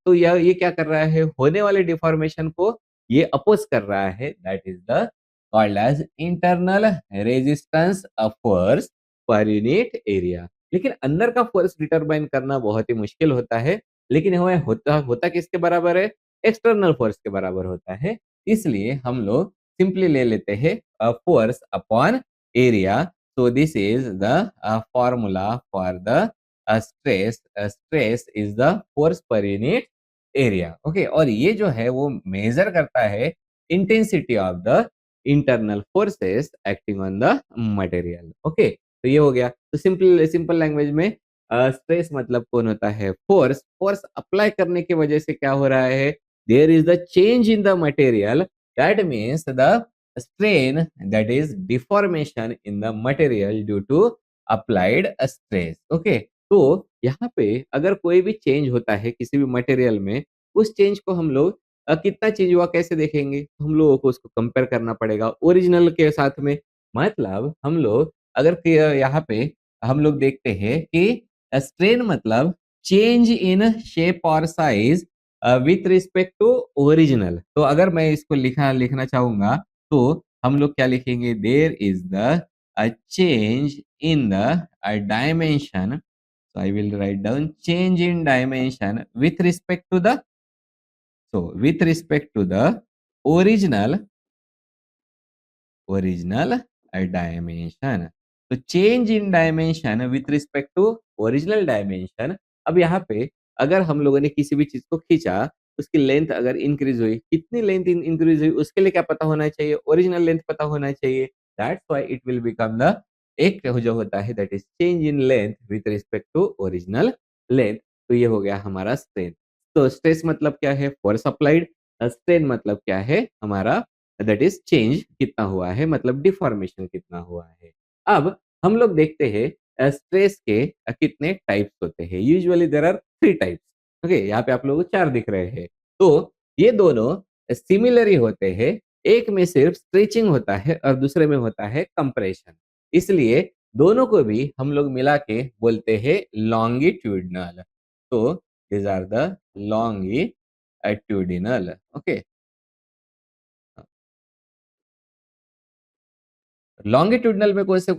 तो ये क्या कर रहा है? होने वाले डिफॉर्मेशन को ये अपोज कर रहा है। That is the called as internal resistance of force per unit area. लेकिन अंदर का फोर्स डिटरमाइन करना बहुत ही मुश्किल होता है, लेकिन वह होता होता किसके बराबर है? एक्सटर्नल फोर्स के बराबर होता है। इसलिए हम लोग सिंपली ले लेते हैं force upon area. so this is the formula for the stress. Stress is the force per unit area. Okay, और ये जो है वो मेजर करता है intensity of the internal forces acting on the material. Okay, तो ये हो गया। तो सिंपल सिंपल लैंग्वेज में स्ट्रेस मतलब कौन होता है? फोर्स। फोर्स अप्लाई करने की वजह से क्या हो रहा है? There is the change in the material, that means the strain, that is deformation in the material due to applied stress। Okay, तो यहाँ पे अगर कोई भी चेंज होता है किसी भी मटेरियल में, उस चेंज को हम लोग कितना चेंज हुआ कैसे देखेंगे? हम लोगों को उसको कंपेयर करना पड़ेगा ओरिजिनल के साथ में। मतलब हम लोग अगर यहाँ पे हम लोग देखते हैं कि स्ट्रेन मतलब चेंज इन शेप और size with respect to original. तो अगर मैं इसको लिखना चाहूंगा, तो हम लोग क्या लिखेंगे? There is the change in the dimension. so I will write down change in dimension with respect to the, so with respect to the original dimension. तो change in dimension with respect to original dimension. अब यहाँ पे अगर हम लोगों ने किसी भी चीज को खींचा, उसकी लेंथ अगर इंक्रीज हुई, कितनी लेंथ इंक्रीज हुई उसके लिए क्या पता होना चाहिए? ओरिजिनल लेंथ पता होना चाहिए। That's why it will become the, एक जो होता है that is change in length with respect to original length. तो ये हो गया हमारा स्ट्रेन। तो स्ट्रेस मतलब क्या है? Force applied. स्ट्रेन मतलब क्या है? हमारा दैट इज चेंज कितना हुआ है, मतलब डिफॉर्मेशन कितना हुआ है। अब हम लोग देखते हैं स्ट्रेस के कितने टाइप्स होते हैं। Usually there are 3 types. Okay, यहाँ पे आप लोगों को 4 दिख रहे हैं। तो ये दोनों सिमिलर ही होते हैं। एक में सिर्फ स्ट्रेचिंग होता है और दूसरे में होता है कंप्रेशन। इसलिए दोनों को भी हम लोग मिला के बोलते हैं लॉन्गिट्यूडिनल। तो these are the longitudinal. Okay. Longitudinal में कौन से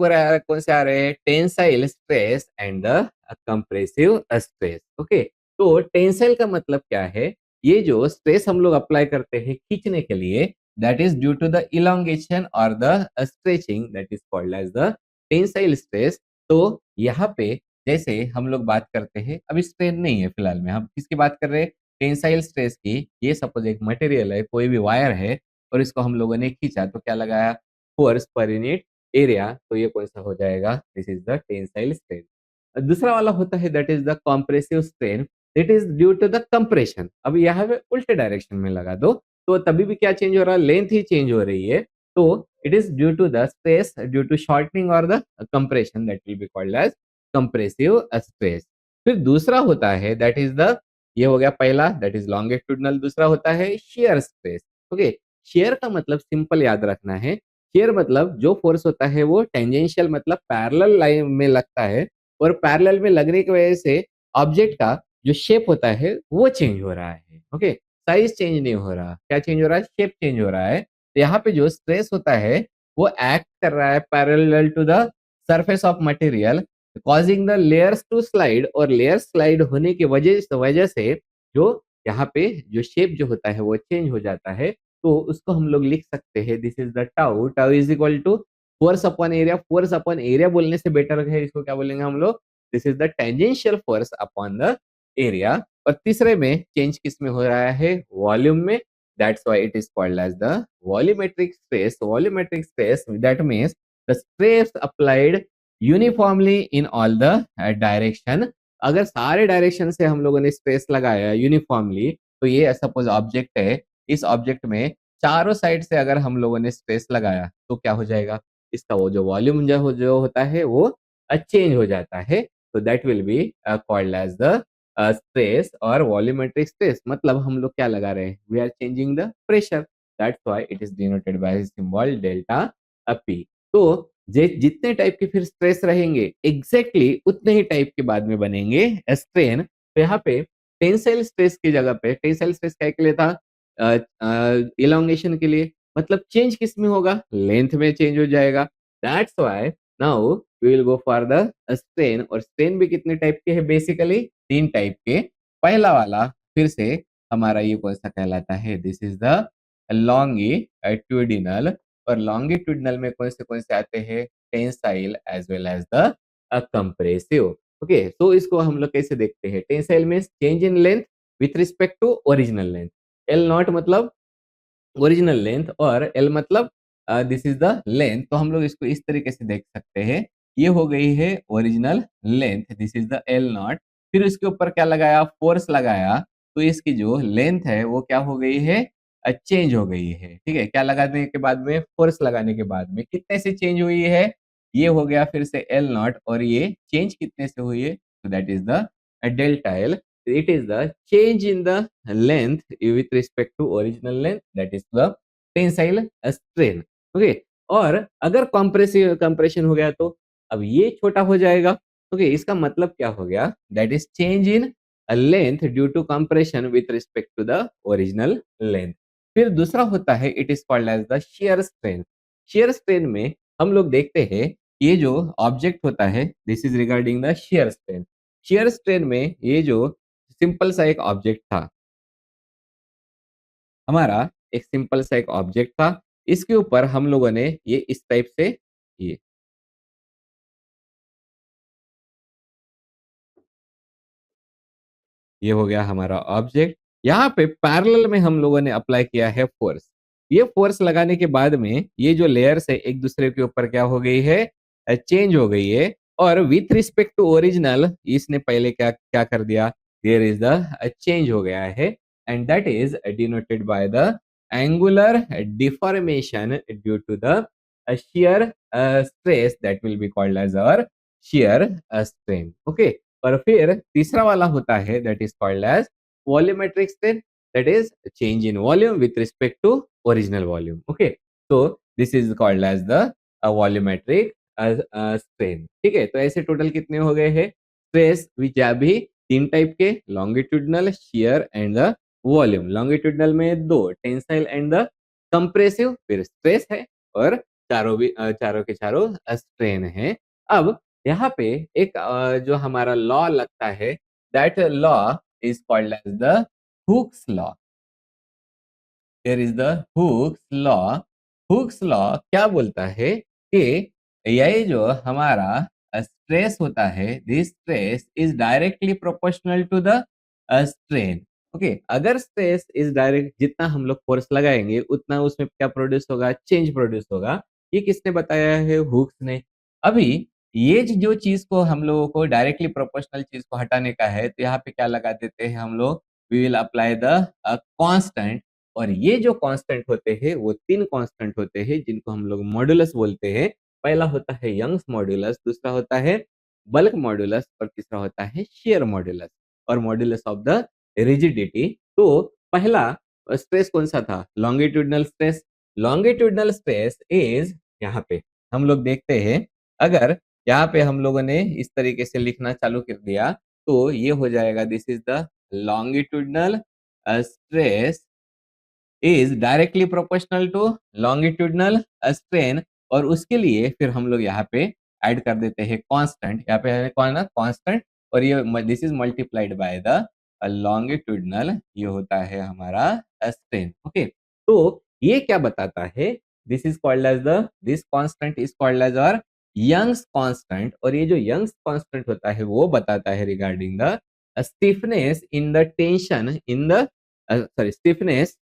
आ रहे हैं? Tensile stress and the compressive stress. Okay, तो टेंसाइल का मतलब क्या है? ये जो स्ट्रेस हम लोग अप्लाई करते हैं खींचने के लिए, that is due to the elongation और the stretching, that is called as the tensile stress. तो यहाँ पे जैसे हम लोग बात करते हैं, अभी स्ट्रेन नहीं है फिलहाल में, हम किसकी बात कर रहे हैं? टेंसाइल स्ट्रेस की। ये सपोज एक मटेरियल है, कोई भी वायर है और इसको हम लोगों ने खींचा तो क्या लगाया? Force per unit area. तो ये कौन सा हो जाएगा? This is the tensile strain. दूसरा वाला होता है that is the compressive strain. It is due to the compression. अब यहाँ पे उल्टे डायरेक्शन में लगा दो तो तभी भी क्या चेंज हो रहा है? लेंथ ही चेंज हो रही है। तो it is due to the stress due to shortening और the compression, that will be called as compressive stress. फिर दूसरा होता है दैट इज द, ये हो गया पहला, दैट इज लॉन्गिट्यूडिनल। दूसरा होता है शियर स्ट्रेस। ओके, शियर का मतलब सिंपल याद रखना है। शियर मतलब जो फोर्स होता है वो टेंजेंशियल मतलब पैरेलल लाइन में लगता है और पैरेलल में लगने की वजह से ऑब्जेक्ट का जो शेप होता है वो चेंज हो रहा है। ओके, साइज चेंज नहीं हो रहा, क्या चेंज हो रहा है? शेप चेंज हो रहा है। तो यहाँ पे जो स्ट्रेस होता है वो एक्ट कर रहा है parallel to the surface of material, causing the layers to slide, और लेयर स्लाइड होने की वजह से जो यहाँ पे जो शेप जो होता है वो चेंज हो जाता है। तो उसको हम लोग लिख सकते हैं, this is the tau. Tau is equal to force upon area. Force upon area बोलने से बेटर है, इसको क्या बोलेंगे हम लोग? This is the tangential force upon the area. और तीसरे में चेंज किस में हो रहा है? वॉल्यूम में। That's why it is called as the volumetric stress. Volumetric stress that means the stress applied uniformly in all the direction. अगर सारे डायरेक्शन से हम लोगों ने स्ट्रेस लगाया यूनिफॉर्मली, तो ये सपोज ऑब्जेक्ट है, इस ऑब्जेक्ट में चारों साइड से अगर हम लोगों ने स्ट्रेस लगाया तो क्या हो जाएगा? इसका वो जो वॉल्यूम जो होता है वो चेंज हो जाता है। तो that will be called as the stress और वॉल्यूमेट्रिक स्ट्रेस। मतलब हम लोग क्या लगा रहे हैं? We are changing the pressure, that's why it is denoted by symbol delta P. तो जितने टाइप के फिर स्ट्रेस रहेंगे एग्जैक्टली उतने ही टाइप के बाद में बनेंगे स्ट्रेन। तो यहाँ पे टेंसाइल स्ट्रेस की जगह पे, टेंसाइल स्ट्रेस क्या के लिए था? इलोंगेशन के लिए। मतलब चेंज किस में होगा? लेंथ में चेंज हो जाएगा। That's why now we will go for the strain. और स्ट्रेन भी कितने टाइप के हैं? बेसिकली 3 टाइप के। पहला वाला फिर से हमारा ये कौन सा कहलाता है? This is the longitudinal. और लॉन्गिट्यूडिनल में कौन से आते हैं? Tensile as well as the compressive. Okay, तो इसको हम लोग कैसे देखते हैं? Tensile means change in length with respect to original length. L nought मतलब ओरिजिनल लेंथ और एल मतलब दिस इज द लेंथ। तो हम लोग इसको इस तरीके से देख सकते हैं। ये हो गई है original length, this is the L not. फिर इसके ऊपर क्या लगाया? फोर्स लगाया। तो इसकी जो लेंथ है वो क्या हो गई है? चेंज हो गई है। ठीक है, क्या लगाने के बाद में? फोर्स लगाने के बाद में कितने से चेंज हुई है? ये हो गया फिर से एल नॉट, और ये चेंज कितने से हुई है? तो that is the delta L. It is the change in the length with respect to original length, that is the tensile strain. Okay, और अगर कंप्रेसिव कंप्रेशन हो गया तो अब ये छोटा हो जाएगा। ओके, इसका मतलब क्या हो गया? That is change in length due to compression with respect to the original length. फिर दूसरा होता है, it is called as the shear strain. Shear strain में हम लोग देखते हैं ये जो ऑब्जेक्ट होता है, this is regarding the shear strain. Shear strain में ये जो सिंपल सा एक ऑब्जेक्ट था हमारा, एक सिंपल सा एक ऑब्जेक्ट था, इसके ऊपर हम लोगों ने ये इस टाइप से ये हो गया हमारा ऑब्जेक्ट। यहाँ पे पैरेलल में हम लोगों ने अप्लाई किया है फोर्स। ये फोर्स लगाने के बाद में ये जो लेयर्स है एक दूसरे के ऊपर क्या हो गई है? चेंज हो गई है। और विथ रिस्पेक्ट टू ओरिजिनल इसने पहले क्या क्या कर दिया? देयर इज द चेंज हो गया है, and that is denoted by the angular deformation due to the shear stress, that will be called as our shear strain. ओके, और फिर तीसरा वाला होता है that is called as volumetric strain, that is change in volume with respect to original volume. Okay, तो this is called as the volumetric strain. ठीक है, तो ऐसे टोटल कितने हो गए हैं स्ट्रेस विच आर भी तीन टाइप के, longitudinal, shear and the volume. Longitudinal में दो, टेंसाइल एंड द कंप्रेसिव, फिर स्ट्रेस है, और चारों के चारों स्ट्रेन है. अब यहाँ पे एक जो हमारा लॉ लगता है, that law is called as the Hooke's law. There is the Hooke's law. Hooke's law क्या बोलता है कि ये जो हमारा स्ट्रेस होता है, this stress is directly proportional to the strain. Okay, अगर स्ट्रेस इज डायरेक्ट, जितना हम लोग फोर्स लगाएंगे उतना उसमें क्या प्रोड्यूस होगा, चेंज प्रोड्यूस होगा. ये किसने बताया है, हुक्स ने. अभी ये जो चीज को हम लोगों को डायरेक्टली प्रोपोर्शनल चीज को हटाने का है, तो यहाँ पे क्या लगा देते हैं हम लोग, we will apply the constant. और ये जो कांस्टेंट होते हैं वो तीन कांस्टेंट होते हैं जिनको हम लोग मॉड्यूलस बोलते हैं. पहला होता है यंग्स मॉड्यूलस, दूसरा होता है बल्क मॉड्यूलस, और तीसरा होता है शेयर मॉड्यूलस और मॉड्यूलस ऑफ द रिजिडिटी. तो पहला स्ट्रेस कौन सा था, longitudinal stress. Longitudinal stress is, यहाँ पे हम लोग देखते हैं, अगर यहाँ पे हम लोगों ने इस तरीके से लिखना चालू कर दिया तो ये हो जाएगा, this is the longitudinal stress is directly proportional to longitudinal strain. और उसके लिए फिर हम लोग यहाँ पे ऐड कर देते हैं कांस्टेंट. यहाँ पे है कौन ना कांस्टेंट, और ये this is multiplied by the longitudinal, ये होता है हमारा स्ट्रेन. ओके, तो ये क्या बताता है, this is called as the, this constant is called as our Young's constant. और ये जो यंग्स कांस्टेंट होता है वो बताता है regarding the stiffness in the tension in the sorry stiffness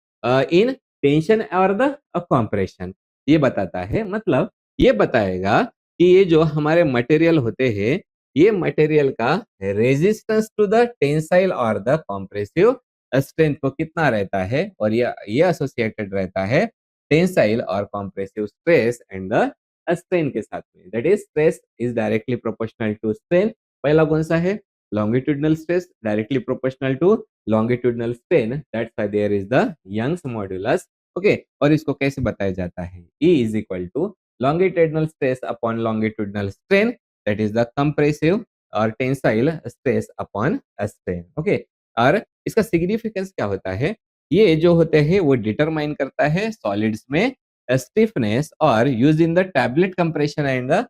in tension और द कंप्रेशन. ये बताता है, मतलब ये बताएगा कि ये जो हमारे मटेरियल होते हैं, ये मटेरियल का रेजिस्टेंस टू द टेंसाइल और द कंप्रेसिव स्ट्रेंथ को कितना रहता है, और ये एसोसिएटेड रहता है टेंसाइल और compressive stress and the strain के साथ में. That is stress is directly proportional to strain. पहला कौन सा है, longitudinal stress directly proportional to longitudinal strain, that's why there is the Young's modulus. Okay, और इसको कैसे बताया जाता है, E is equal to longitudinal stress upon longitudinal strain, that is the compressive और tensile stress upon strain. Okay, और इसका significance क्या होता है, ये जो होते हैं वो डिटरमाइन करता है सॉलिड्स में स्टिफनेस और use in the tablet compression and the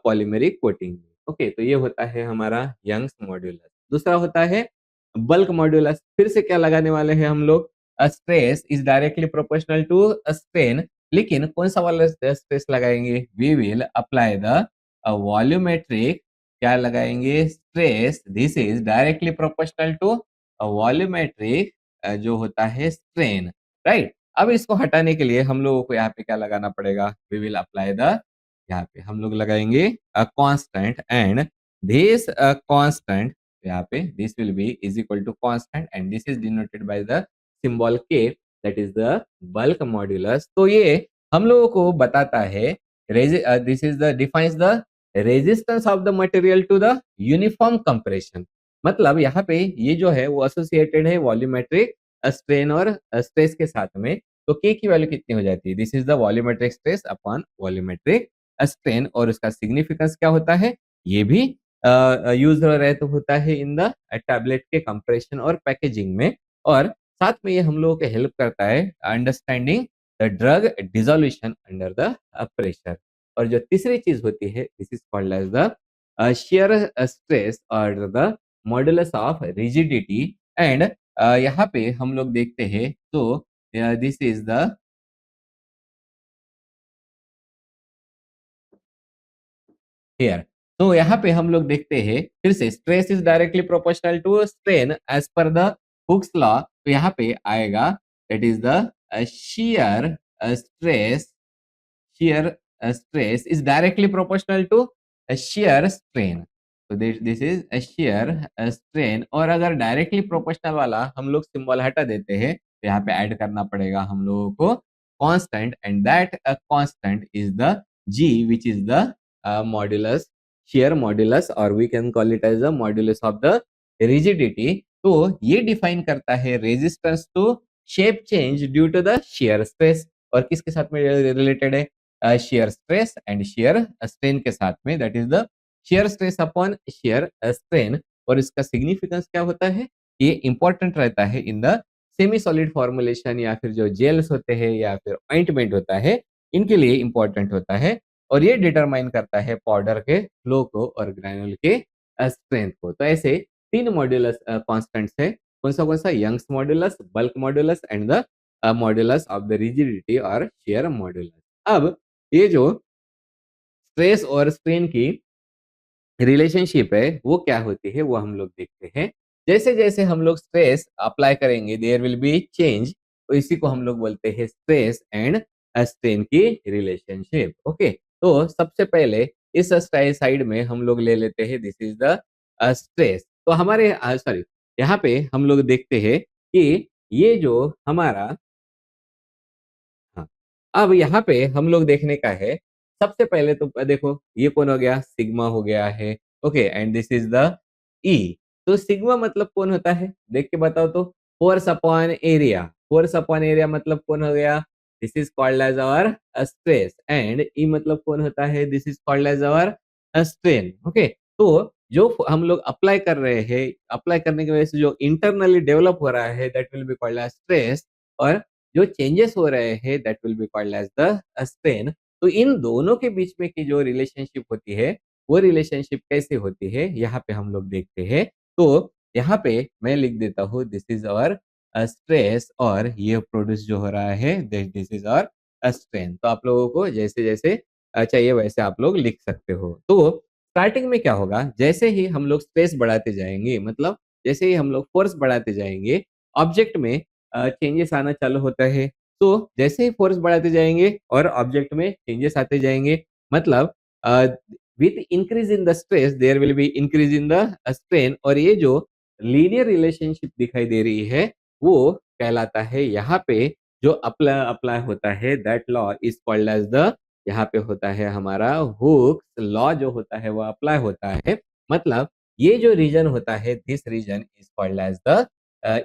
polymeric coating. Okay, तो ये होता है हमारा यंग्स मॉड्यूलस. दूसरा होता है बल्क मॉड्यूलस. फिर से क्या लगाने वाले हैं हम लोग, stress is directly proportional to strain. लेकिन कौन सा वाला स्ट्रेस लगाएंगे, we will apply the volumetric, क्या लगाएंगे, stress this is directly proportional to volumetric जो होता है स्ट्रेन. राइट, अब इसको हटाने के लिए हम लोगों को यहाँ पे क्या लगाना पड़ेगा, वी विल अप्लाई द, यहाँ पे हम लोग लगाएंगे कांस्टेंट एंड दिस कांस्टेंट, यहाँ पे this will be is equal to constant and this is denoted by the symbol K, that is the bulk modulus. तो ये हम लोगों को बताता है, this is the defines the resistance of the material to the uniform compression. मतलब यहाँ पे ये जो है वो एसोसिएटेड है वॉल्यूमेट्रिक स्ट्रेन और स्ट्रेस के साथ में. तो के की वैल्यू कितनी हो जाती है, this is the volumetric stress upon volumetric strain. और उसका सिग्निफिकेंस क्या होता है, ये भी यूज रहता होता है इन द टैबलेट के कंप्रेशन और पैकेजिंग में. और साथ में ये हम लोगों को हेल्प करता है understanding the drug dissolution under the pressure. और जो तीसरी चीज होती है, this is called as the shear stress और the modulus of rigidity. And यहाँ पे हम लोग देखते हैं, तो दिस इज द हियर. तो यहाँ पे हम लोग देखते हैं फिर से, stress is directly proportional to strain as per the Hooke's law. तो यहाँ पे आएगा that is the shear stress, shear stress is directly proportional to a shear strain. तो this is a shear strain. और अगर डायरेक्टली प्रोपोर्शनल वाला हम लोग सिंबल हटा देते हैं, तो यहाँ पे ऐड करना पड़ेगा हम लोगों को constant, and that constant is the G, which is the modulus shear modulus or we can call it as the modulus of the rigidity. तो ये डिफाइन करता है resistance to shape change due to the shear stress और किसके साथ में related है shear stress and shear strain के साथ में that is the shear stress upon shear strain और इसका सिग्निफिकेंस क्या होता है ये इंपॉर्टेंट रहता है in the semi solid formulation या फिर जो जेल्स होते हैं या फिर ऑइंटमेंट होता है इनके लिए इंपॉर्टेंट होता है और ये डिटरमाइन करता है पाउडर के फ्लो को और ग्रैन्युल के स्ट्रेंथ को। तो ऐसे 3 मॉड्यूलस कांस्टेंट्स है। कौन सा? Young's modulus, bulk modulus and the modulus of the rigidity और शियर मॉड्यूलस। अब ये जो स्ट्रेस और स्ट्रेन की रिलेशनशिप है वो क्या होती है वो हम लोग देखते हैं। जैसे-जैसे हम लोग स्ट्रेस अप्लाई करेंगे देयर विल बी चेंज तो इसी को हम लोग बोलते हैं स्ट्रेस एंड स्ट्रेन की रिलेशनशिप। ओके, तो सबसे पहले इस साइड में हम लोग ले लेते हैं दिस इज द स्ट्रेस। तो हमारे सॉरी यहाँ पे हम लोग देखते हैं कि ये जो हमारा हाँ, अब यहाँ पे हम लोग देखने का है, सबसे पहले तो देखो ये कौन हो गया? सिग्मा हो गया है, okay and this is the E. तो सिग्मा मतलब कौन होता है? देख के बताओ तो? Force upon area, force upon area मतलब कौन हो गया? This is called as our stress and E मतलब कौन होता है? This is called as our strain, okay. तो जो हम लोग अप्लाई कर रहे हैं, अप्लाई करने की वजह से जो इंटरनली डेवलप हो रहा है that will be called as stress और जो चेंजेस हो रहे हैं that will be called as the strain. तो इन दोनों के बीच में की जो रिलेशनशिप होती है वो रिलेशनशिप कैसे होती है यहाँ पे हम लोग देखते हैं। तो यहाँ पे मैं लिख देता हूँ दिस इज आवर स्ट्रेस और ये प्रोड्यूस जो हो रहा है दिस इज आवर स्ट्रेन। तो आप लोगों को जैसे जैसे चाहिए वैसे आप लोग लिख सकते हो। तो स्टार्टिंग में क्या होगा जैसे ही हम लोग स्ट्रेस बढ़ाते जाएंगे मतलब जैसे ही हम लोग फोर्स बढ़ाते जाएंगे ऑब्जेक्ट में चेंजेस आना चालू होता है। तो जैसे ही फोर्स बढ़ाते जाएँगे और ऑब्जेक्ट में चेंजेस आते जाएँगे मतलब with increase in the stress there will be increase in the strain और ये जो लीनियर रिलेशनशिप दिखाई दे रही है वो कहलाता है यहाँ पे जो अप्लाई अप्लाई होता है that law is called as the यहाँ पे होता है हमारा हुक्स लॉ जो होता है वो अप्लाई होता है। मतलब ये जो रीजन होता है this region is called as the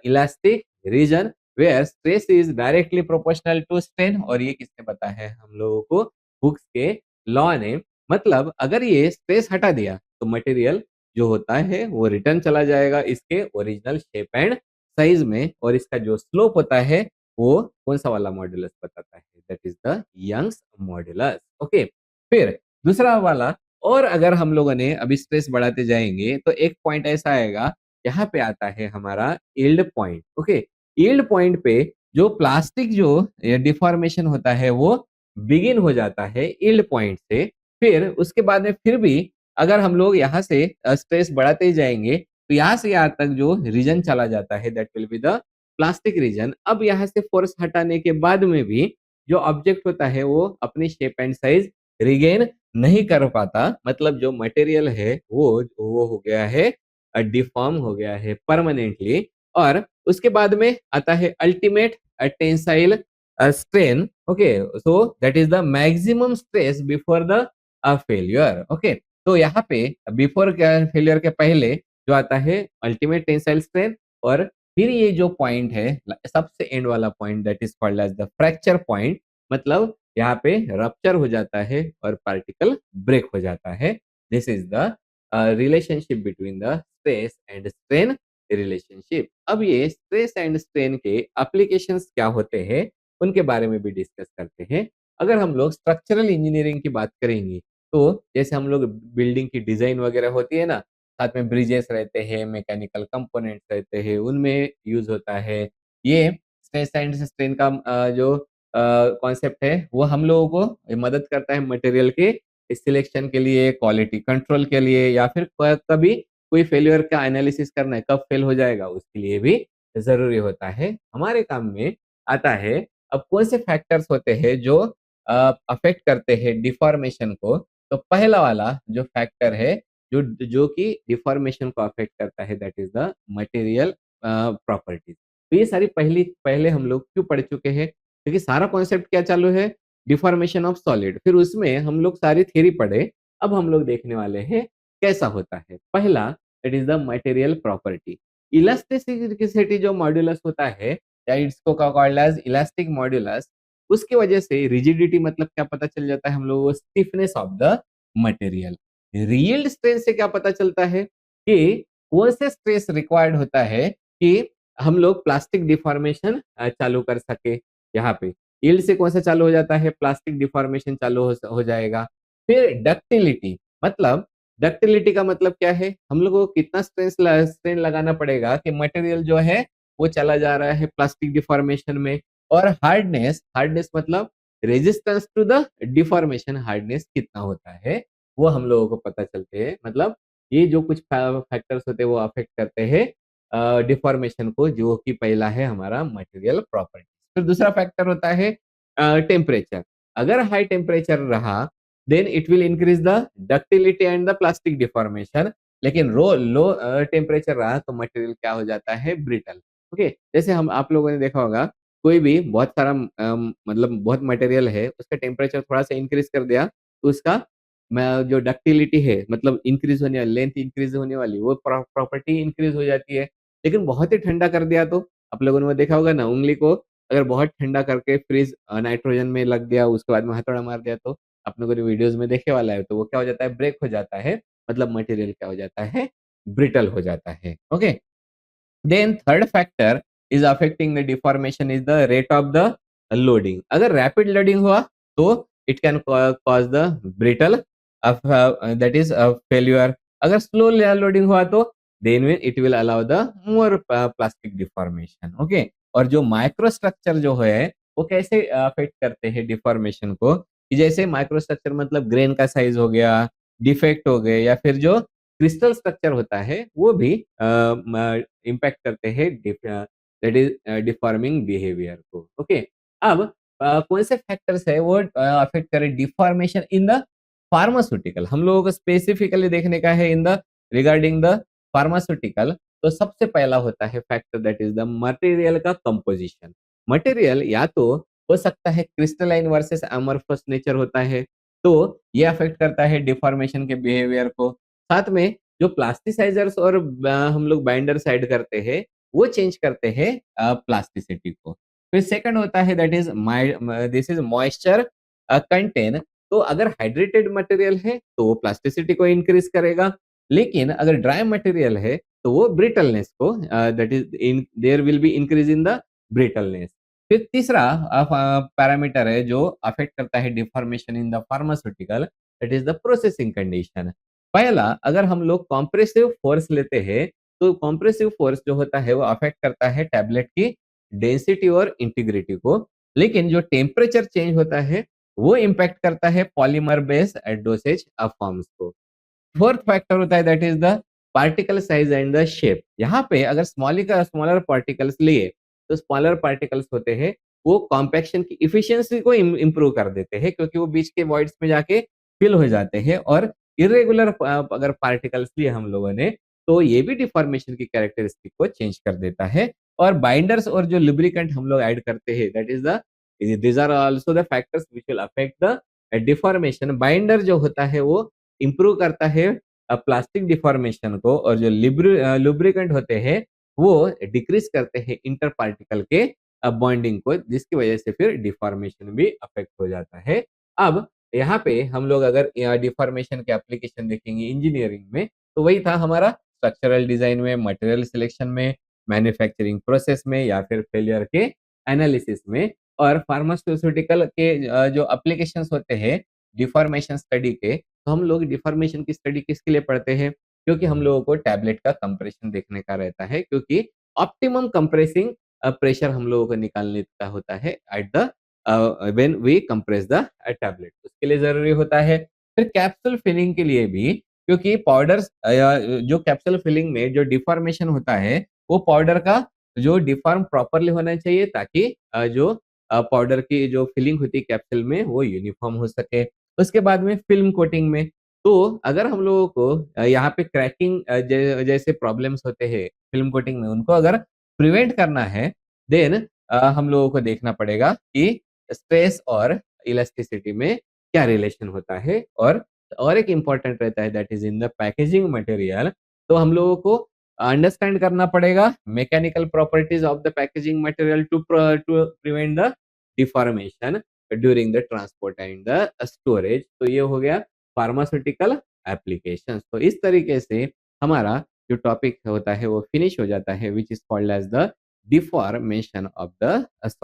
elastic region where stress is directly proportional to strain और ये किसने बताया है हम लोगों को? हुक्स के लॉ ने। मतलब अगर ये स्ट्रेस हटा दिया तो मटेरियल जो होता है वो रिटर्न चला जाएगा इसके ओरिजिनल शेप एंड साइज में और इसका जो स्लोप होता है वो कौन सा वाला मॉड्यूलस बताता है that is the Young's modulus. Okay, फिर दूसरा वाला और अगर हम लोगों ने अभी स्ट्रेस बढ़ाते जाएंगे तो एक पॉइंट ऐसा आएगा यहाँ पे आता है हमारा yield point. Okay, yield point पे जो प्लास्टिक जो डिफॉर्मेशन होता है वो बिगिन हो जाता है यील्ड पॉइंट से। फिर उसके बाद में फिर भी अगर हम लोग यहाँ से स्ट्रेस बढ़ाते ही जाएंगे तो यहाँ से यहाँ तक जो रीजन चला जाता है that will be the plastic region. अब यहाँ से फोर्स हटाने के बाद में भी जो ऑब्जेक्ट होता है वो अपनी शेप एंड साइज रिगेन नहीं कर पाता मतलब जो मटेरियल है वो हो गया है डिफॉर्म हो गया है परमानेंटली और उसके बाद में आता है ultimate tensile strain. Okay, so that is the maximum stress before the failure. Okay, तो यहाँ पे बिफोर फेलियर के पहले जो आता है अल्टीमेट टेंसाइल स्ट्रेन और फिर ये जो पॉइंट है सबसे एंड वाला point that is called as the fracture point. मतलब यहाँ पे रप्चर हो जाता है और पार्टिकल ब्रेक हो जाता है। This is the relationship between the stress and strain relationship. अब ये स्ट्रेस एंड स्ट्रेन के एप्लीकेशंस क्या होते हैं उनके बारे में भी डिस्कस करते हैं। अगर हम लोग स्ट्रक्चरल इंजीनियरिंग की बात करेंगे तो जैसे हम लोग बिल्डिंग की डिजाइन वगैरह होती है ना साथ में ब्रिजेस रहते हैं मैकेनिकल कंपोनेंट्स रहते हैं उनमें यूज होता है। ये स्ट्रेस एंड स्ट्रेन का जो कॉन्सेप्ट है वो हम लोगों को मदद करता है मटेरियल के सिलेक्शन के लिए क्वालिटी कंट्रोल के लिए या फिर कभी कोई फेल्योर का एनालिसिस करना है कब फेल हो जाएगा उसके लिए भी ज़रूरी होता है। हमारे काम में आता है अब कौन से फैक्टर्स होते हैं जो अफेक्ट करते हैं डिफॉर्मेशन को। तो पहला वाला जो फैक्टर है जो जो कि डिफॉर्मेशन को अफेक्ट करता है that is the material properties. तो ये सारी पहले हम लोग क्यों पढ़ चुके हैं क्योंकि सारा कॉन्सेप्ट क्या चालू है डिफॉर्मेशन ऑफ सॉलिड फिर उसमें हम लोग सारी थ्योरी पढ़े। अब हम लोग देखने वाले हैं कैसा होता है? पहला, that is the material property. Elasticity जो मॉड्यूलस होता है, या इसको कॉल्ड एज़ इलास्टिक मॉड्यूलस, उसकी वजह से रिजिडिटी मतलब क्या पता चल जाता है हम लोगों को? Stiffness of the material. Yield strength से क्या पता चलता है कि कौन से स्ट्रेस रिक्वायर्ड होता है कि हम लोग प्लास्टिक डिफॉर्मेशन चालू कर सके यहाँ पे। यील्ड से कौन सा चालू हो जाता है? प्लास्टिक डिफॉर्मेशन चालू हो जाएगा। फिर डक्टिलिटी, मतलब डक्टिलिटी का मतलब क्या है? हम लोगों को कितना स्ट्रेन लगाना पड़ेगा कि मटेरियल जो है वो चला जा रहा है प्लास्टिक डिफॉर्मेशन में। और हार्डनेस, हार्डनेस मतलब resistance to the deformation, hardness कितना होता है वो हम लोगों को पता चलते हैं। मतलब ये जो कुछ फैक्टर्स होते हैं वो अफेक्ट करते हैं डिफॉर्मेशन को, जो कि पहला है हमारा मटेरियल प्रॉपर्टी। फिर दूसरा फैक्टर होता है टेम्परेचर। अगर हाई टेम्परेचर रहा then it will increase the ductility and the plastic deformation. लेकिन लो टेम्परेचर रहा तो मटेरियल क्या हो जाता है? ब्रिटल। ओके, जैसे हम आप लोगों ने देखा होगा, कोई भी बहुत सारा मतलब बहुत मटेरियल है, उसका टेम्परेचर थोड़ा सा इंक्रीज कर दिया तो उसका जो डक्टिलिटी है, मतलब इंक्रीज होने वाली, लेंथ इंक्रीज होने वाली, वो प्रॉपर्टी इंक्रीज हो जाती है। लेकिन बहुत ही ठंडा कर दिया तो आप लोगों ने वो देखा होगा ना, उंगली को अगर बहुत ठंडा करके फ्रीज नाइट्रोजन में लग दिया, उसके बाद में हथौड़ा मार दिया, तो आप लोगों ने वीडियोस में देखे वाला है, तो वो क्या हो जाता है? ब्रेक हो जाता है। मतलब मटेरियल क्या हो जाता है? ब्रिटल हो जाता है। Okay, then third factor is affecting the deformation is the rate of the loading. अगर rapid loading हुआ तो it can cause the brittle of that is failure. अगर slow loading हुआ तो then it will allow the more plastic deformation. Okay, और जो micro structure जो है वो कैसे अफेक्ट करते हैं डिफॉर्मेशन को? कि जैसे माइक्रो स्ट्रक्चर मतलब ग्रेन का साइज हो गया, डिफेक्ट हो गए, या फिर जो क्रिस्टल स्ट्रक्चर होता है वो भी इम्पैक्ट करते हैं दैट इज डिफॉर्मिंग बिहेवियर को। ओके, अब कौन से फैक्टर्स है वो अफेक्ट करे डिफॉर्मेशन इन द फार्मास्यूटिकल? हम लोगों को स्पेसिफिकली देखने का है in the regarding the pharmaceutical. तो सबसे पहला होता है factor that is the material का कंपोजिशन। मटेरियल या तो हो सकता है क्रिस्टलाइन वर्सेस अमorphous नेचर होता है, तो ये अफेक्ट करता है डिफॉर्मेशन के बिहेवियर को। साथ में जो प्लास्टिसाइजर्स और हम लोग बाइंडर्स ऐड करते हैं, वो चेंज करते हैं प्लास्टिसिटी को। फिर सेकंड होता है that is this is moisture contain. तो अगर हाइड्रेटेड मटेरियल है तो वो प्लास्टिसिटी को इंक्रीज करेगा, लेकिन अगर ड्राई मटेरियल है तो वो ब्रिटलनेस को that is in their will be increase in the brittleness. फिर तीसरा पैरामीटर है जो अफेक्ट करता है deformation in the pharmaceutical, that is the processing condition. पहला, अगर हम लोग कॉम्प्रेसिव फोर्स लेते हैं तो कॉम्प्रेसिव फोर्स जो होता है वो अफेक्ट करता है टैबलेट की डेंसिटी और इंटीग्रिटी को। लेकिन जो टेम्परेचर चेंज होता है वो इम्पैक्ट करता है पॉलीमर बेस्ड डोसेज फॉर्म्स को। फोर्थ फैक्टर होता है that is the particle size and the shape. यहाँ पे अगर स्मॉलर पार्टिकल्स लिए तो स्मॉलर पार्टिकल्स होते हैं वो कॉम्पैक्शन की इफिशियंसी को इम्प्रूव कर देते हैं, क्योंकि वो बीच के वॉइड्स में जाके फिल हो जाते हैं। और इरेगुलर अगर पार्टिकल्स लिए हम लोगों ने तो ये भी डिफॉर्मेशन की कैरेक्टरिस्टिक को चेंज कर देता है। और बाइंडर्स और जो लुब्रिकेंट हम लोग ऐड करते हैं that is the these are also the factors which will affect the deformation. Binder जो होता है वो इम्प्रूव करता है प्लास्टिक डिफॉर्मेशन को, और जो लुब्रिकेंट होते हैं वो डिक्रीज करते हैं इंटर पार्टिकल के बॉन्डिंग को, जिसकी वजह से फिर डिफॉर्मेशन भी अफेक्ट हो जाता है। अब यहाँ पे हम लोग अगर डिफॉर्मेशन के एप्लीकेशन देखेंगे इंजीनियरिंग में, तो वही था हमारा स्ट्रक्चरल डिजाइन में, मटेरियल सिलेक्शन में, मैन्युफैक्चरिंग प्रोसेस में, या फिर फेलियर के एनालिसिस में। और फार्मास्यूटिकल के जो एप्लीकेशंस होते हैं डिफॉर्मेशन स्टडी के, तो हम लोग डिफॉर्मेशन की स्टडी किसके लिए पढ़ते हैं? क्योंकि हम लोगों को टैबलेट का कंप्रेशन देखने का रहता है, क्योंकि ऑप्टिमम कंप्रेसिंग प्रेशर हम लोगों को निकालने का होता है at the when we compress the tablet, उसके लिए जरूरी होता है। फिर कैप्सूल फिलिंग के लिए भी, क्योंकि पाउडर्स जो कैप्सूल फिलिंग में जो डिफॉर्मेशन होता है वो पाउडर का जो डिफॉर्म प्रॉपरली होना चाहिए, ताकि जो पाउडर की जो फिलिंग होती है कैप्सूल में वो यूनिफॉर्म हो सके। उसके बाद में फिल्म कोटिंग में, तो अगर हम लोगों को यहाँ पे क्रैकिंग जैसे प्रॉब्लम्स होते हैं फिल्म कोटिंग में, उनको अगर प्रिवेंट करना है देन हम लोगों को देखना पड़ेगा कि स्ट्रेस और इलास्टिसिटी में क्या रिलेशन होता है, और और एक इम्पोर्टेंट रहता है that is in the packaging material. तो हम लोगों को अंडरस्टैंड करना पड़ेगा mechanical properties of the packaging material to prevent the deformation during the transport and the storage. तो ये हो गया फार्मास्यूटिकल एप्लीकेशंस। तो इस तरीके से हमारा जो टॉपिक होता है वो फिनिश हो जाता है, which is called as the deformation of the solid.